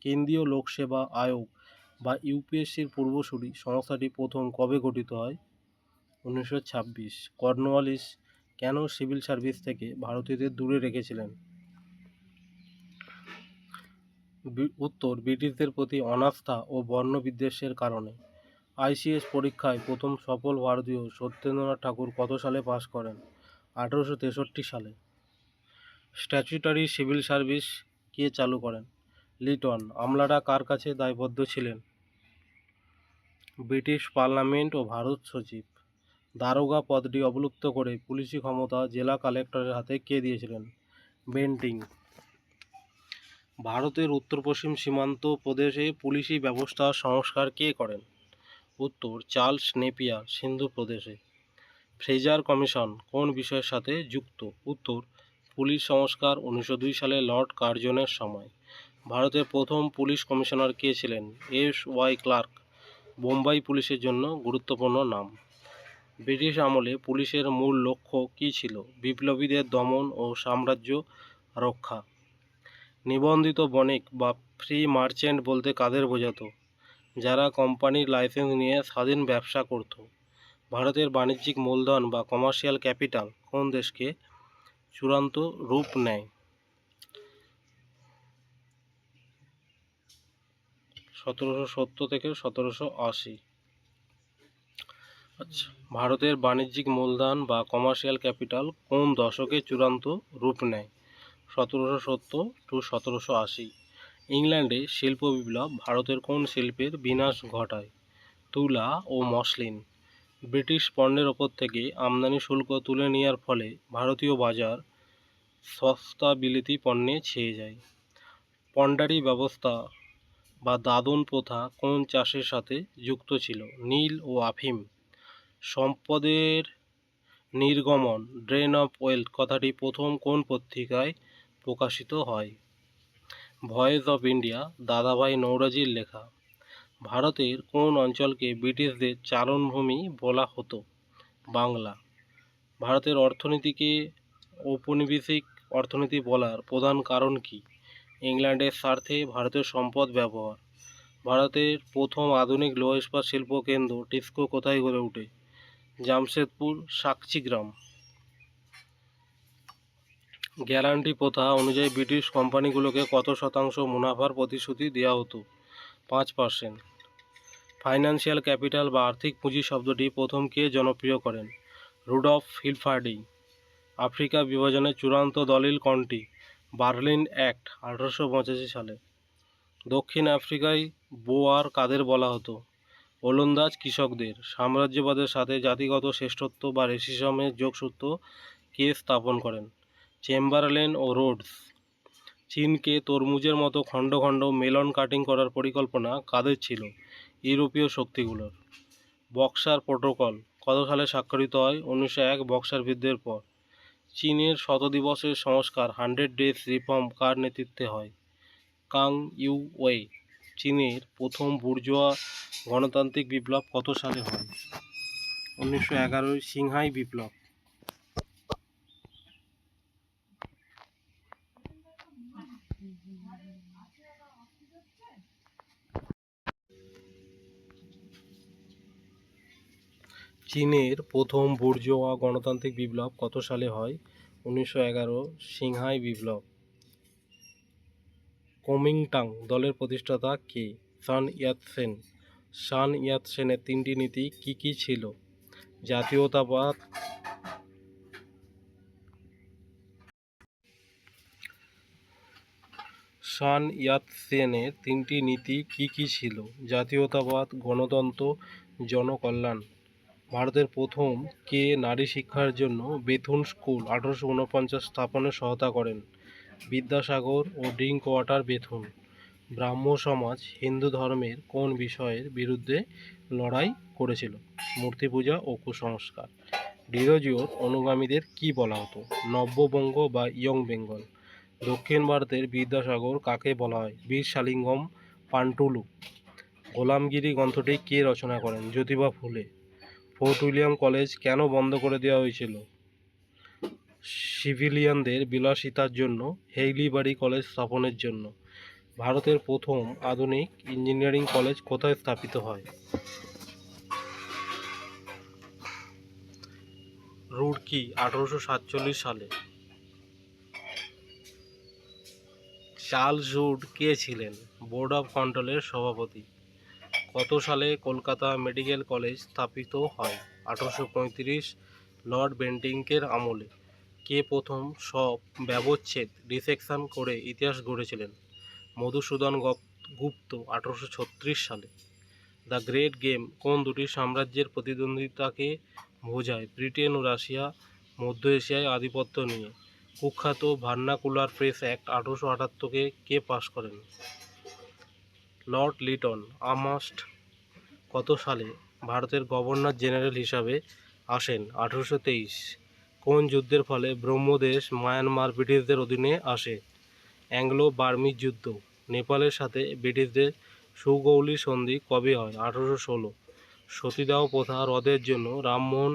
কেন্দ্রীয় লোকসেবা আয়োগ বা ইউপিএসসির পূর্বসূরি সংস্থাটি প্রথম কবে গঠিত হয়? 1926। কর্নওয়ালিস কেন সিভিল সার্ভিস থেকে ভারতীয়দের দূরে রেখেছিলেন? উত্তর ব্রিটিশদের প্রতি অনাস্থা ও বর্ণবিদ্বেষের কারণে। আইসিএস পরীক্ষায় প্রথম সফল ভারতীয় সত্যেন্দ্রনাথ ঠাকুর কত সালে পাশ করেন? 1863 সালে। স্ট্যাচুটরি সিভিল সার্ভিস কে চালু করেন? লিটন। আমলারা কার কাছে দায়বদ্ধ ছিলেন? ব্রিটিশ পার্লামেন্ট ও ভারত সচিব। দারোগা পদটি অবলুপ্ত করে পুলিশি ক্ষমতা জেলা কালেক্টরের হাতে কে দিয়েছিলেন? বেন্টিং। ভারতের উত্তর পশ্চিম সীমান্ত প্রদেশে পুলিশি ব্যবস্থা সংস্কার কে করেন? উত্তর চার্লস নেপিয়ার সিন্ধু প্রদেশে। ফ্রেজার কমিশন কোন বিষয়ের সাথে যুক্ত? উত্তর পুলিশ সংস্কার 1902 সালে লর্ড কার্জনের সময়। ভারতের প্রথম পুলিশ কমিশনার কে ছিলেন? S Y clerk. বোম্বাই পুলিশের জন্য গুরুত্বপূর্ণ নাম। ব্রিটিশ আমলে পুলিশের মূল লক্ষ্য কী ছিল? বিপ্লবীদের দমন ও সাম্রাজ্য রক্ষা। নিবন্ধিত বণিক বা ফ্রি মার্চেন্ট বলতে কাদের বোঝাতো? যারা কোম্পানির লাইসেন্স নিয়ে স্বাধীন ব্যবসা করত। ভারতের বাণিজ্যিক মূলধন বা কমার্শিয়াল ক্যাপিটাল কোন দেশকে চূড়ান্ত রূপ নেয়? 1770 থেকে 1780। আচ্ছা, ভারতের বাণিজ্যিক মূলধন বা কমার্শিয়াল ক্যাপিটাল কোন দশকে চূড়ান্ত রূপ নেয়? 1770 টু 1780। ইংল্যান্ডে শিল্প বিপ্লব ভারতের কোন শিল্পের বিনাশ ঘটায়? তুলা ও মসলিন। ব্রিটিশ পণ্যের ওপর থেকে আমদানি শুল্ক তুলে নেওয়ার ফলে ভারতীয় বাজার সস্তা বিলেতি পণ্যে ছেয়ে যায়। পন্ডারি ব্যবস্থা বা দাদন প্রথা কোন চাষের সাথে যুক্ত ছিল? নীল ও আফিম। সম্পদের নির্গমন ড্রেন অফ ওয়েলথ কথাটি প্রথম কোন পত্রিকায় প্রকাশিত হয়? ভয়েস অফ ইন্ডিয়া দাদাভাই নওরোজির লেখা। ভারতের কোন অঞ্চলকে ব্রিটিশদের চারণভূমি বলা হতো? বাংলা। ভারতের অর্থনীতিকে ঔপনিবেশিক অর্থনীতি বলার প্রধান কারণ কি? ইংল্যান্ডের স্বার্থে ভারতের সম্পদ ব্যবহার। ভারতের প্রথম আধুনিক লৌহ ইস্পাত শিল্প কেন্দ্র টিসকো কোথায় গড়ে ওঠে? জামশেদপুর সাকচিগ্রাম। গ্যারান্টি প্রথা অনুযায়ী ব্রিটিশ কোম্পানিগুলোকে কত শতাংশ মুনাফার প্রতিশ্রুতি দেওয়া হতো? 5%। ফাইন্যান্সিয়াল ক্যাপিটাল বা আর্থিক পুঁজি শব্দটি প্রথম কে জনপ্রিয় করেন? রুডolf হিলফার্ডি। আফ্রিকা বিভাজনের চূড়ান্ত দলিল কোনটি? বার্লিন অ্যাক্ট 1885 সালে। দক্ষিণ আফ্রিকায় বোয়ার কাদের বলা হতো? ওলন্দাজ কৃষকদের। সাম্রাজ্যবাদের সাথে জাতিগত শ্রেষ্ঠত্ব বা রেসিজমের যোগসূত্র কে স্থাপন করেন? চেম্বারলেন ও রোডস। চীনকে তরমুজের মতো খণ্ড খণ্ড মেলন কাটিং করার পরিকল্পনা কাদের ছিল? ইউরোপীয় শক্তিগুলোর। বক্সার প্রোটোকল কত সালে স্বাক্ষরিত হয়? 1901 বক্সার যুদ্ধের পর। চীনের শতদিবসের সংস্কার 100 ডেজ রিফর্ম কার নেতৃত্বে হয়? Kang you way. চীনের প্রথম বুর্জোয়া গণতান্ত্রিক বিপ্লব কত সালে হয়? 1911 সিংহাই বিপ্লব। চীনের প্রথম বুর্জোয়া গণতান্ত্রিক বিপ্লব কত সালে হয়? 1911 সিংহাই বিপ্লব। কুমিংটাং দলের প্রতিষ্ঠাতা কে? সান ইয়াতসেন। সান ইয়াতসেনের তিনটি নীতি কি কি ছিল? জাতীয়তাবাদ। সান ইয়াতসেনের তিনটি নীতি কি কি ছিল? জাতীয়তাবাদ, গণতন্ত্র, জনকল্যাণ। ভারতের প্রথম কে নারী শিক্ষার জন্য বেথুন স্কুল 1849 স্থাপনে সহায়তা করেন? বিদ্যাসাগর ও ড্রিঙ্ক ওয়াটার বেথুন। ব্রাহ্ম সমাজ হিন্দু ধর্মের কোন বিষয়ের বিরুদ্ধে লড়াই করেছিল? মূর্তি পূজা ও কুসংস্কার। ডিরোজিওর অনুগামীদের কি বলা হতো? নব্যবঙ্গ বা ইয়ং বেঙ্গল। দক্ষিণ ভারতের বিদ্যাসাগর কাকে বলা হয়? বীর শালিঙ্গম পান্টুলু। গোলামগিরি গ্রন্থটি কে রচনা করেন? জ্যোতিবা ফুলে। ফোর্ট উইলিয়াম কলেজ কেন বন্ধ করে দেওয়া হয়েছিল? সিভিলিয়ানদের বিলাসিতার জন্য। হেইলিবারি কলেজ স্থাপনের জন্য। ভারতের প্রথম আধুনিক ইঞ্জিনিয়ারিং কলেজ কোথায় স্থাপিত হয়? রুড়কি 1847 সালে। চার্লস হুড কে ছিলেন? বোর্ড অফ কন্ট্রোলের সভাপতি। কত সালে কলকাতা মেডিকেল কলেজ স্থাপিত হয়? 1835 লর্ড বেন্টিংকের আমলে। কে প্রথম সব ব্যবচ্ছেদ ডিসেকশন করে ইতিহাস গড়েছিলেন? মধুসূদন গুপ্ত 1836 সালে। দ্য গ্রেট গেম কোন দুটি সাম্রাজ্যের প্রতিদ্বন্দ্বিতাকে বোঝায়? ব্রিটেন ও রাশিয়া মধ্য এশিয়ায় আধিপত্য নিয়ে। কুখ্যাত ভার্নাকুলার প্রেস অ্যাক্ট 1878 কে পাশ করেন? লর্ড লিটন। আমহার্স্ট কত সালে ভারতের গভর্নর জেনারেল হিসাবে আসেন? 1823। কোন যুদ্ধের ফলে ব্রহ্মদেশ মায়ানমার ব্রিটিশদের অধীনে আসে? অ্যাংলো বার্মিজ যুদ্ধ। নেপালের সাথে ব্রিটিশদের সুগৌলী সন্ধি কবে হয়? 1816। সতীদাহ প্রথা রদের জন্য রামমোহন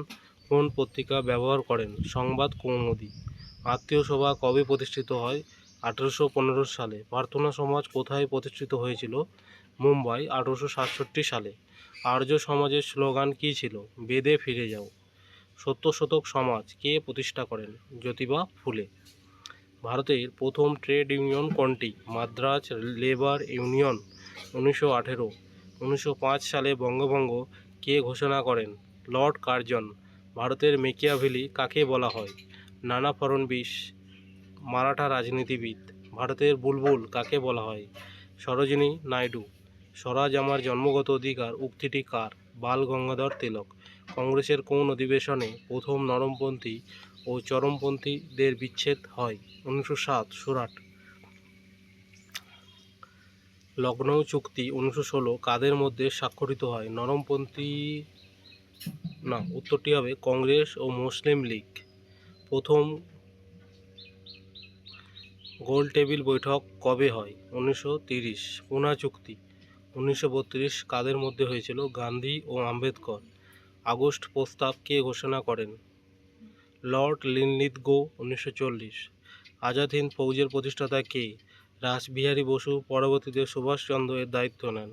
কোন পত্রিকা ব্যবহার করেন? সংবাদ কৌমুদী। আত্মীয় সভা কবে প্রতিষ্ঠিত হয়? 1815 সালে। প্রার্থনা সমাজ কোথায় প্রতিষ্ঠিত হয়েছিল? মুম্বাই, 1867 সালে। আর্য সমাজের স্লোগান কী ছিল? বেদে ফিরে যাও। সত্যশোধক সমাজ কে প্রতিষ্ঠা করেন? জ্যোতিবা ফুলে। ভারতের প্রথম ট্রেড ইউনিয়ন কোনটি? Madras labour union. 1918। 1905 সালে বঙ্গভঙ্গ কে ঘোষণা করেন? Lord Curzon. ভারতের মেকিয়াভেলি কাকে বলা হয়? নানা ফড়নবিস, মারাঠা রাজনীতিবিদ। ভারতের বুলবুল কাকে বলা হয়? সরোজিনী নাইডু। স্বরাজ আমার জন্মগত অধিকার উক্তিটি কার? বাল গঙ্গাধর তিলক। কংগ্রেসের কোন অধিবেশনে প্রথম নরমপন্থী ও চরমপন্থীদের বিচ্ছেদ হয়? 1907 সুরাট। লখনৌ চুক্তি 1916 কাদের মধ্যে স্বাক্ষরিত হয়? নরমপন্থী না, উত্তরটি হবে কংগ্রেস ও মুসলিম লীগ। প্রথম গোল টেবিল বৈঠক কবে হয়? 1930। পুনা চুক্তি 1932 কাদের মধ্যে হয়েছিল? গান্ধী ও আম্বেদকর। আগস্ট প্রস্তাব কে ঘোষণা করেন? Lord Linlithgow. 1940। আজাদ হিন্দ ফৌজের প্রতিষ্ঠাতা কে? রাসবিহারী বসু। পরবর্তীতে সুভাষচন্দ্র এর দায়িত্ব নেন।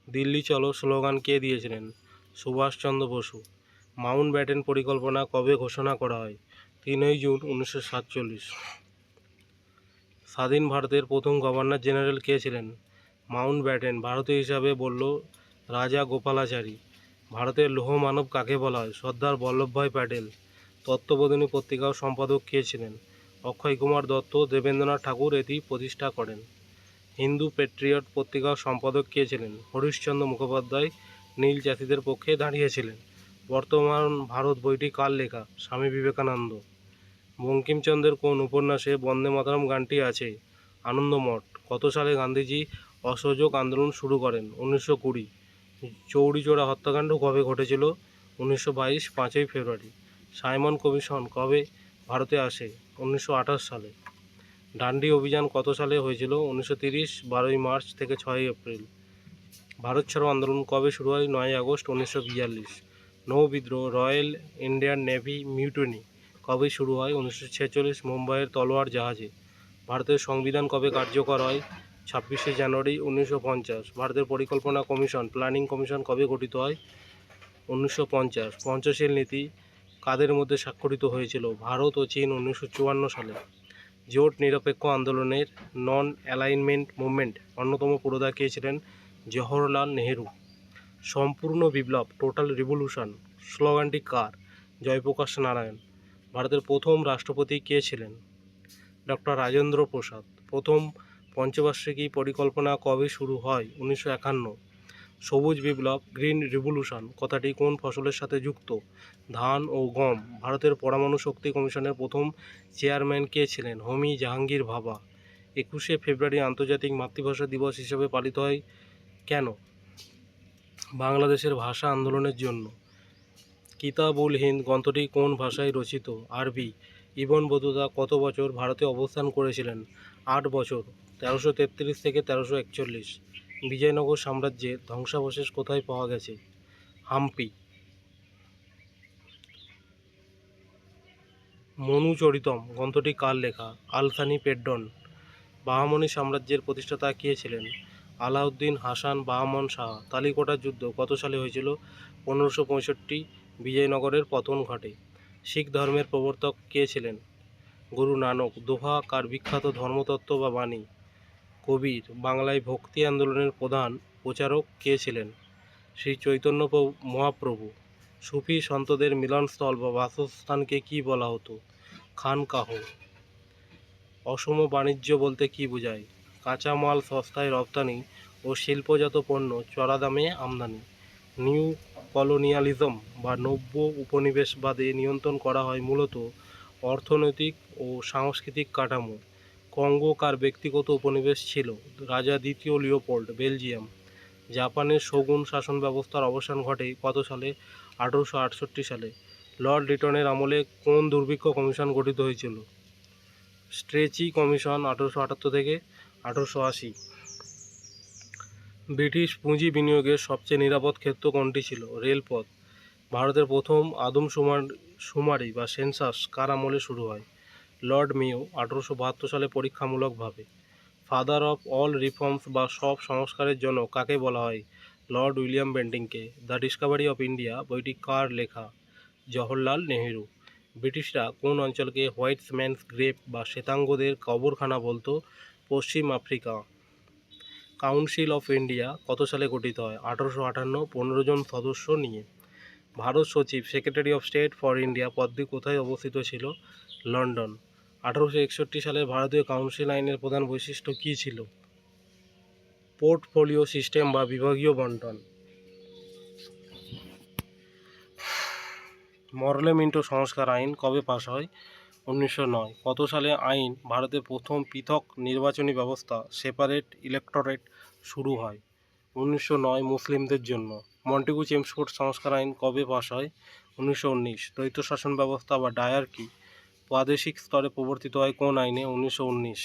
দিল্লি চলো স্লোগান কে দিয়েছিলেন? সুভাষচন্দ্র বসু। মাউন্ট ব্যাটেন পরিকল্পনা কবে ঘোষণা করা হয়? 3 জুন 1947। স্বাধীন ভারতের প্রথম গভর্নর জেনারেল কে ছিলেন? Mount Batten. ভারতীয় হিসাবে বলল রাজা গোপালাচারী। ভারতের লৌহ মানব কাকে বলা হয়? সর্দার বল্লভভাই প্যাটেল। তত্ত্ববোধিনী পত্রিকার সম্পাদক কে ছিলেন? অক্ষয় কুমার দত্ত। দেবেন্দ্রনাথ ঠাকুর এটি প্রতিষ্ঠা করেন। হিন্দু প্যাট্রিয়ট পত্রিকার সম্পাদক কে ছিলেন? হরিশচন্দ্র মুখোপাধ্যায় নীল জাতিদের পক্ষে দাঁড়িয়েছিলেন। বর্তমান ভারত বইটি কার লেখা? স্বামী বিবেকানন্দ। বঙ্কিমচন্দ্রের কোন উপন্যাসে বন্দে মাতরম গানটি আছে? আনন্দমঠ। কত সালে গান্ধীজি অসহযোগ আন্দোলন শুরু করেন? 1920। চৌরিচৌরা হত্যাকাণ্ড কবে ঘটেছিল? 1922 5ই ফেব্রুয়ারি। সাইমন কমিশন কবে ভারতে আসে? 1928 সালে। ডান্ডি অভিযান কত সালে হয়েছিল? 1930 12ই মার্চ থেকে 6ই এপ্রিল। ভারত ছাড়ো আন্দোলন কবে শুরু হয়? 9 আগস্ট 1942। নৌ বিদ্রোহ রয়্যাল ইন্ডিয়ান নেভি মিউটিনি কবে শুরু হয়? 1946 মুম্বাইয়ের তলোয়ার জাহাজে। ভারতের সংবিধান কবে কার্যকর হয়? 26শে জানুয়ারি 1950। ভারতের পরিকল্পনা কমিশন প্ল্যানিং কমিশন কবে গঠিত হয়? 1950। পঞ্চশীল নীতি কাদের মধ্যে স্বাক্ষরিত হয়েছিল? ভারত ও চীন। 1954 সালে। জোট নিরপেক্ষ আন্দোলনের নন অ্যালাইনমেন্ট মুভমেন্ট অন্যতম পুরোধা কে ছিলেন? জওহরলাল নেহেরু। সম্পূর্ণ বিপ্লব টোটাল রিভলিউশন স্লোগানটি কার? জয়প্রকাশ নারায়ণ। ভারতের প্রথম রাষ্ট্রপতি কে ছিলেন? ডক্টর রাজেন্দ্র প্রসাদ। প্রথম পঞ্চবার্ষিকী পরিকল্পনা কবে শুরু হয়? 1951। সবুজ বিপ্লব গ্রিন রিভলিউশন কথাটি কোন ফসলের সাথে যুক্ত? ধান ও গম। ভারতের পরমাণু শক্তি কমিশনের প্রথম চেয়ারম্যান কে ছিলেন? হোমি জাহাঙ্গীর ভাভা। 21শে ফেব্রুয়ারি আন্তর্জাতিক মাতৃভাষা দিবস হিসেবে পালিত হয় কেন? বাংলাদেশের ভাষা আন্দোলনের জন্য। কিতাবুল হিন্দ গ্রন্থটি কোন ভাষায় রচিত? আরবি। ইবন বতুতা কত বছর ভারতে অবস্থান করেছিলেন? 8 বছর। 1333 থেকে 1341। বিজয়নগর সাম্রাজ্যের ধ্বংসাবশেষ কোথায় পাওয়া গেছে? হাম্পি। মনুচরিতম গ্রন্থটি কার লেখা? আলসানি পেড্ডন। বাহমনি সাম্রাজ্যের প্রতিষ্ঠাতা কে ছিলেন? আলাউদ্দিন হাসান বাহমন শাহ। তালিকোটার যুদ্ধ কত সালে হয়েছিল? 1565। বিজয়নগরের পতন ঘটে। শিখ ধর্মের প্রবর্তক কে ছিলেন? গুরু নানক। দোহা কার বিখ্যাত ধর্মতত্ত্ব বা বাণী? কবির। বাংলায় ভক্তি আন্দোলনের প্রধান প্রচারক কে ছিলেন? শ্রী চৈতন্য মহাপ্রভু। সুফি সন্তদের মিলনস্থল বা বাসস্থানকে কি বলা হতো? খানকাহ। অসম বাণিজ্য বলতে কি বোঝায়? কাঁচামাল সস্তায় রপ্তানি ও শিল্পজাত পণ্য চড়া দামে আমদানি। নিউ কলোনিয়ালিজম বা নব্য উপনিবেশবাদে নিয়ন্ত্রণ করা হয় মূলত অর্থনৈতিক ও সাংস্কৃতিক কাঠামো। কঙ্গো কার ব্যক্তিগত উপনিবেশ ছিল? রাজা দ্বিতীয় লিওপোল্ড, বেলজিয়াম। জাপানের শোগুন শাসন ব্যবস্থার অবসান ঘটে কত সালে? 1868 সালে। লর্ড লিটনের আমলে কোন দুর্ভিক্ষ কমিশন গঠিত হয়েছিল? Stretchy commission. 1878 থেকে 1880। ব্রিটিশ পুঁজি বিনিয়োগের সবচেয়ে নিরাপদ ক্ষেত্র কোনটি ছিল? রেলপথ। ভারতের প্রথম আদমশুমারি বা সেন্সাস কার আমলে শুরু হয়? লর্ড মেয়ো 1872 সালে পরীক্ষামূলকভাবে। ফাদার অফ অল রিফর্মস বা সব সংস্কারের জনক কাকে বলা হয়? লর্ড উইলিয়াম বেন্টিংকে। দ্য ডিসকভারি অফ ইন্ডিয়া বইটি কার লেখা? জওহরলাল নেহেরু। ব্রিটিশরা কোন অঞ্চলকে হোয়াইটম্যানস গ্রেভ বা শ্বেতাঙ্গদের কবরখানা বলতো? পশ্চিম আফ্রিকা। কাউন্সিল অফ ইন্ডিয়া কত সালে গঠিত হয়? 1858, 15 জন সদস্য নিয়ে। ভারত সচিব secretary of state for India পদটি কোথায় অবস্থিত ছিল? লন্ডন। 1861 সালের ভারতীয় কাউন্সিল আইনের প্রধান বৈশিষ্ট্য কী ছিল? পোর্টফোলিও সিস্টেম বা বিভাগীয় বণ্টন। মরলে মিন্টো সংস্কার আইন কবে পাস হয়? 1909। কত সালে আইন ভারতের প্রথম পৃথক নির্বাচনী ব্যবস্থা সেপারেট ইলেক্টোরেট শুরু হয়? 1909 মুসলিমদের জন্য। মন্টেগু চেমস্ফোর্ড সংস্কার আইন কবে পাস হয়? 1919। দ্বৈত শাসন ব্যবস্থা বা ডায়ার্কি প্রাদেশিক স্তরে প্রবর্তিত হয় কোন আইনে? 1919।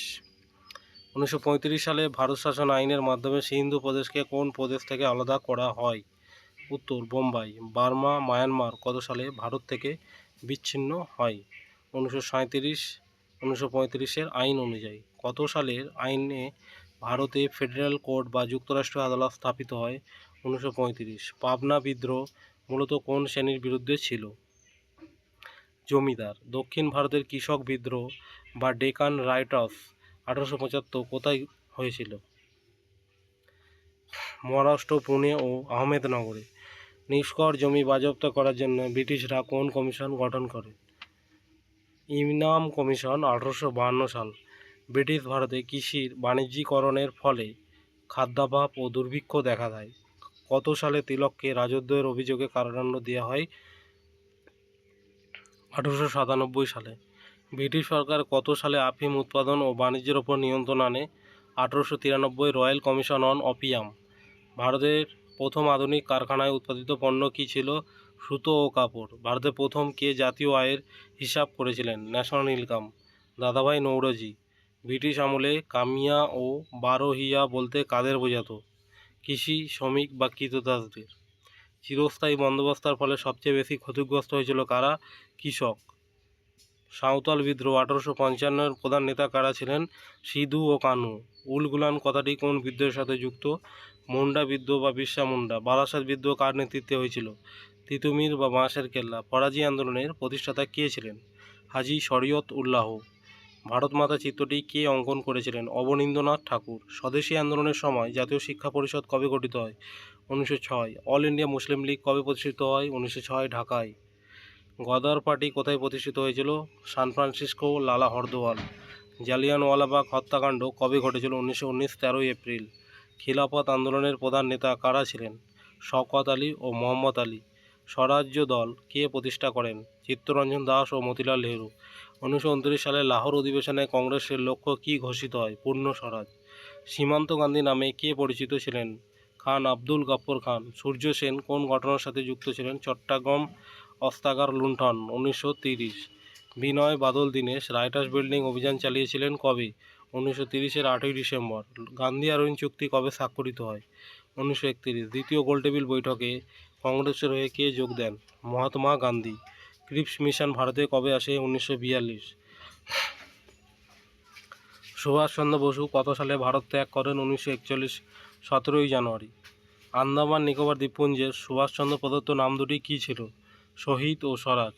1935 সালে ভারত শাসন আইনের মাধ্যমে সিন্ধু প্রদেশকে কোন প্রদেশ থেকে আলাদা করা হয়? উত্তর বোম্বাই। বার্মা মায়ানমার কত সালে ভারত থেকে বিচ্ছিন্ন হয়? 1937। 1935-এর আইন অনুযায়ী। কত সালের আইনে ভারতে ফেডারেল কোর্ট বা যুক্তরাষ্ট্রীয় আদালত স্থাপিত হয়? 1935। পাবনা বিদ্রোহ মূলত কোন শ্রেণীর বিরুদ্ধে ছিল? জমিদার। দক্ষিণ ভারতের কৃষক বিদ্রোহ বা ডেকান রাইটস 1875 কোথায় হয়েছিল? মহারাষ্ট্র, পুনে ও আহমেদনগরে। নিষ্কর জমি বাজেয়াপ্ত করার জন্য ব্রিটিশরা কোন কমিশন গঠন করে? ইনাম কমিশন। 1852 সাল। ব্রিটিশ ভারতে কৃষির বাণিজ্যিকরণের ফলে খাদ্যাভাব ও দুর্ভিক্ষ দেখা দেয়। কত সালে তিলককে রাজদ্রোহের অভিযোগে কারাদণ্ড দেওয়া হয়? 1897 সালে। ব্রিটিশ সরকার কত সালে আফিম উৎপাদন ও বাণিজ্যের ওপর নিয়ন্ত্রণ আনে? 1893 রয়্যাল কমিশন অন অপিয়াম। ভারতের প্রথম আধুনিক কারখানায় উৎপাদিত পণ্য কী ছিল? সুতো ও কাপড়। ভারতের প্রথম কে জাতীয় আয়ের হিসাব করেছিলেন? National income. দাদাভাই নৌরোজি। ব্রিটিশ আমলে কামিয়া ও বারোহিয়া বলতে কাদের বোঝাতো? কৃষি শ্রমিক বা কৃতদাসদের। চিরস্থায়ী বন্দোবস্তের ফলে সবচেয়ে বেশি ক্ষতিগ্রস্ত হয়েছিল কারা? কৃষক। সাঁওতাল বিদ্রোহ 1855-এর প্রধান নেতা কারা ছিলেন? সিধু ও কানু। উলগুলান কথাটি কোন বিদ্রোহের সাথে যুক্ত? মুন্ডা বিদ্রোহ বা বিরসা মুন্ডা। বারাসাত বিদ্রোহ কার নেতৃত্বে হয়েছিল? তিতুমির বা বাঁশের কেল্লা। ফরাজি আন্দোলনের প্রতিষ্ঠাতা কে ছিলেন? হাজি শরীয়ত উল্লাহ। ভারত মাতা চিত্রটি কে অঙ্কন করেছিলেন? অবনীন্দ্রনাথ ঠাকুর। স্বদেশী আন্দোলনের সময় জাতীয় শিক্ষা পরিষদ কবে গঠিত হয়? 1906। অল ইন্ডিয়া মুসলিম লীগ কবে প্রতিষ্ঠিত হয়? 1906 ঢাকায়। গদার পার্টি কোথায় প্রতিষ্ঠিত হয়েছিল? San Francisco. লালা হরদোয়াল। জালিয়ানওয়ালাবাগ হত্যাকাণ্ড কবে ঘটেছিল? 1919 13 এপ্রিল। খিলাফত আন্দোলনের প্রধান নেতা কারা ছিলেন? শওকত আলী ও মোহাম্মদ আলী। স্বরাজ্য দল কে প্রতিষ্ঠা করেন? চিত্তরঞ্জন দাস ও মতিলাল নেহেরু। 1929 সালে লাহোর অধিবেশনে কংগ্রেসের লক্ষ্য কী ঘোষিত হয়? পূর্ণ স্বরাজ। সীমান্ত গান্ধী নামে কে পরিচিত ছিলেন? খান আব্দুল গফ্ফর খান। সূর্য সেন কোন ঘটনার সাথে যুক্ত ছিলেন? চট্টগ্রাম অস্ত্রাগার লুণ্ঠন 1930। বিনয় বাদল দীনেশ রাইটার্স বিল্ডিং অভিযান চালিয়েছিলেন কবে? 1930-এর 8ই ডিসেম্বর। গান্ধী আরোহণ চুক্তি কবে স্বাক্ষরিত হয়? 1931। দ্বিতীয় গোলটেবিল বৈঠকে কংগ্রেসের হয়ে কে যোগ দেন? মহাত্মা গান্ধী। ক্রিপস মিশন ভারতে কবে আসে? 1942। সুভাষচন্দ্র বসু কত সালে ভারত ত্যাগ করেন? 1941 17ই জানুয়ারি। আন্দামান নিকোবর দ্বীপপুঞ্জের সুভাষচন্দ্র প্রদত্ত নাম দুটি কী ছিল? শহীদ ও স্বরাজ।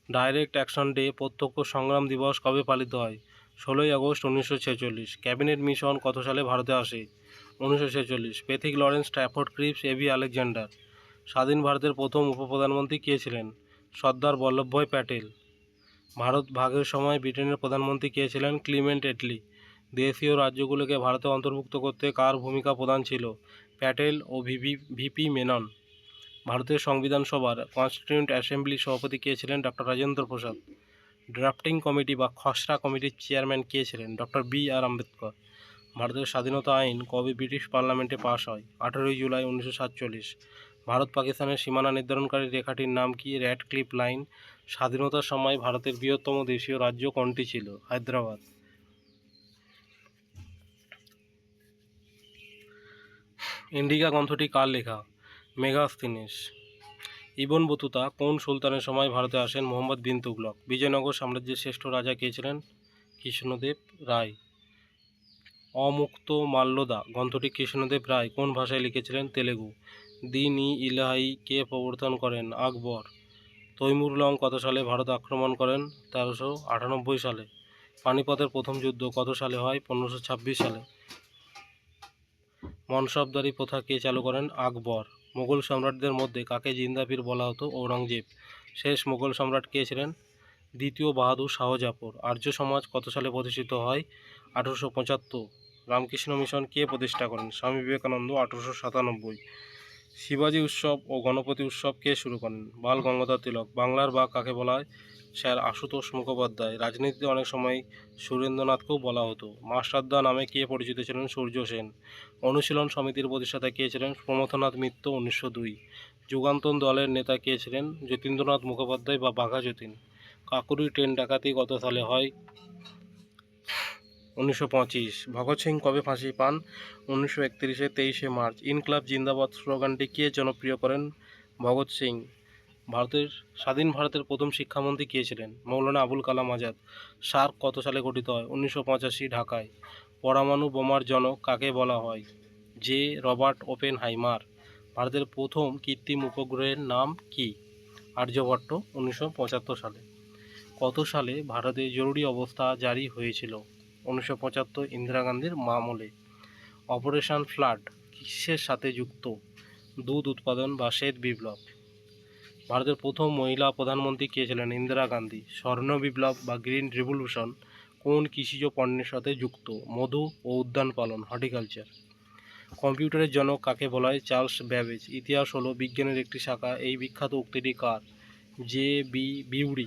ডাইরেক্ট অ্যাকশন ডে প্রত্যক্ষ সংগ্রাম দিবস কবে পালিত হয়? 16ই আগস্ট 1946। ক্যাবিনেট মিশন কত সালে ভারতে আসে? 1946। Pethick Lawrence Stafford Cripps A V Alexander. স্বাধীন ভারতের প্রথম উপপ্রধানমন্ত্রী কে ছিলেন? সর্দার বল্লভভাই প্যাটেল। ভারত ভাগের সময় ব্রিটেনের প্রধানমন্ত্রী কে ছিলেন? Clement Attlee. দেশীয় রাজ্যগুলোকে ভারতে অন্তর্ভুক্ত করতে কার ভূমিকা প্রধান ছিল? প্যাটেল ও ভিপি মেনন। ভারতের সংবিধান সভার কনস্টিটিউয়েন্ট অ্যাসেম্বলি সভাপতি কে ছিলেন? Doctor Rajendra Prasad. Drafting committee বা খসড়া কমিটির চেয়ারম্যান কে ছিলেন? Doctor B R. আম্বেদকর। ভারতের স্বাধীনতা আইন কবে ব্রিটিশ পার্লামেন্টে পাশ হয়? 18ই জুলাই 1947। ভারত পাকিস্তানের সীমানা নির্ধারণকারী রেখাটির নাম কি? Radcliffe line. স্বাধীনতার সময় ভারতের বৃহত্তম দেশীয় রাজ্য কোনটি ছিল? হায়দ্রাবাদ। ইন্ডিকা গ্রন্থটি কার লেখা? মেগাস্তিনিস। ইবন বতুতা কোন সুলতানের সময় ভারতে আসেন? মোহাম্মদ বিন তুগলক। বিজয়নগর সাম্রাজ্যের শ্রেষ্ঠ রাজা কে ছিলেন? কৃষ্ণদেব রায়। অমুক্ত মাল্যদা গ্রন্থটি কৃষ্ণদেব রায় কোন ভাষায় লিখেছিলেন? তেলেগু। দিন-ই-ইলাহি কে প্রবর্তন করেন? আকবর। তৈমুর লং কত সালে ভারত আক্রমণ করেন? 1398 সালে। পানিপথের প্রথম যুদ্ধ কত সালে হয়? 1526 সালে। মনসবদারি প্রথা কে চালু করেন? আকবর। মুঘল সম্রাটদের মধ্যে কাকে জিন্দাপীর বলা হতো? ঔরঙ্গজেব। শেষ মুঘল সম্রাট কে ছিলেন? দ্বিতীয় বাহাদুর শাহজাফর। আর্য সমাজ কত সালে প্রতিষ্ঠিত হয়? 1875। রামকৃষ্ণ মিশন কে প্রতিষ্ঠা করেন? স্বামী বিবেকানন্দ। 1897। শিবাজী উৎসব ও গণপতি উৎসব কে শুরু করেন? বাল গঙ্গাধর তিলক। বাংলার বাঘ কাকে বলা হয়? স্যার আশুতোষ মুখোপাধ্যায়। রাজনীতিতে অনেক সময় সুরেন্দ্রনাথকেও বলা হতো। মাস্টারদা নামে কে পরিচিত ছিলেন? সূর্য সেন। অনুশীলন সমিতির প্রতিষ্ঠাতা কে ছিলেন? প্রমথনাথ মিত্র। 1902। যুগান্তর দলের নেতা কে ছিলেন? যতীন্দ্রনাথ মুখোপাধ্যায় বা বাঘা যতীন। কাকুরি ট্রেন ডাকাতি কত সালে হয়? 1925। ভগৎ সিং কবে ফাঁসি পান? 1931-এর 23শে মার্চ। ইনকলাব জিন্দাবাদ স্লোগানটি কে জনপ্রিয় করেন? ভগৎ সিং। স্বাধীন ভারতের প্রথম শিক্ষামন্ত্রী কে ছিলেন? মৌলানা আবুল কালাম আজাদ। সার্ক কত সালে গঠিত হয়? 1985 ঢাকায়। পরমাণু বোমার জনক কাকে বলা হয়? J Robert Oppenheimer. ভারতের প্রথম কৃত্রিম উপগ্রহের নাম কি? আর্যভট্ট। 1975 সালে। কত সালে ভারতে জরুরি অবস্থা জারি হয়েছিল? 1975 ইন্দিরা গান্ধীর আমলে। অপারেশন ফ্লাড কিসের সাথে যুক্ত? দুধ উৎপাদন বা শ্বেত বিপ্লব। ভারতের প্রথম মহিলা প্রধানমন্ত্রী কে ছিলেন? ইন্দিরা গান্ধী। স্বর্ণ বিপ্লব বা গ্রিন রিভলিউশন কোন কৃষিজ পণ্যের সাথে যুক্ত? মধু ও উদ্যান পালন, হর্টিকালচার। কম্পিউটারের জনক কাকে বলা হয়? Charles Babbage. ইতিহাস হলো বিজ্ঞানের একটি শাখা। এই বিখ্যাত উক্তিটি কার? J B বিউরি।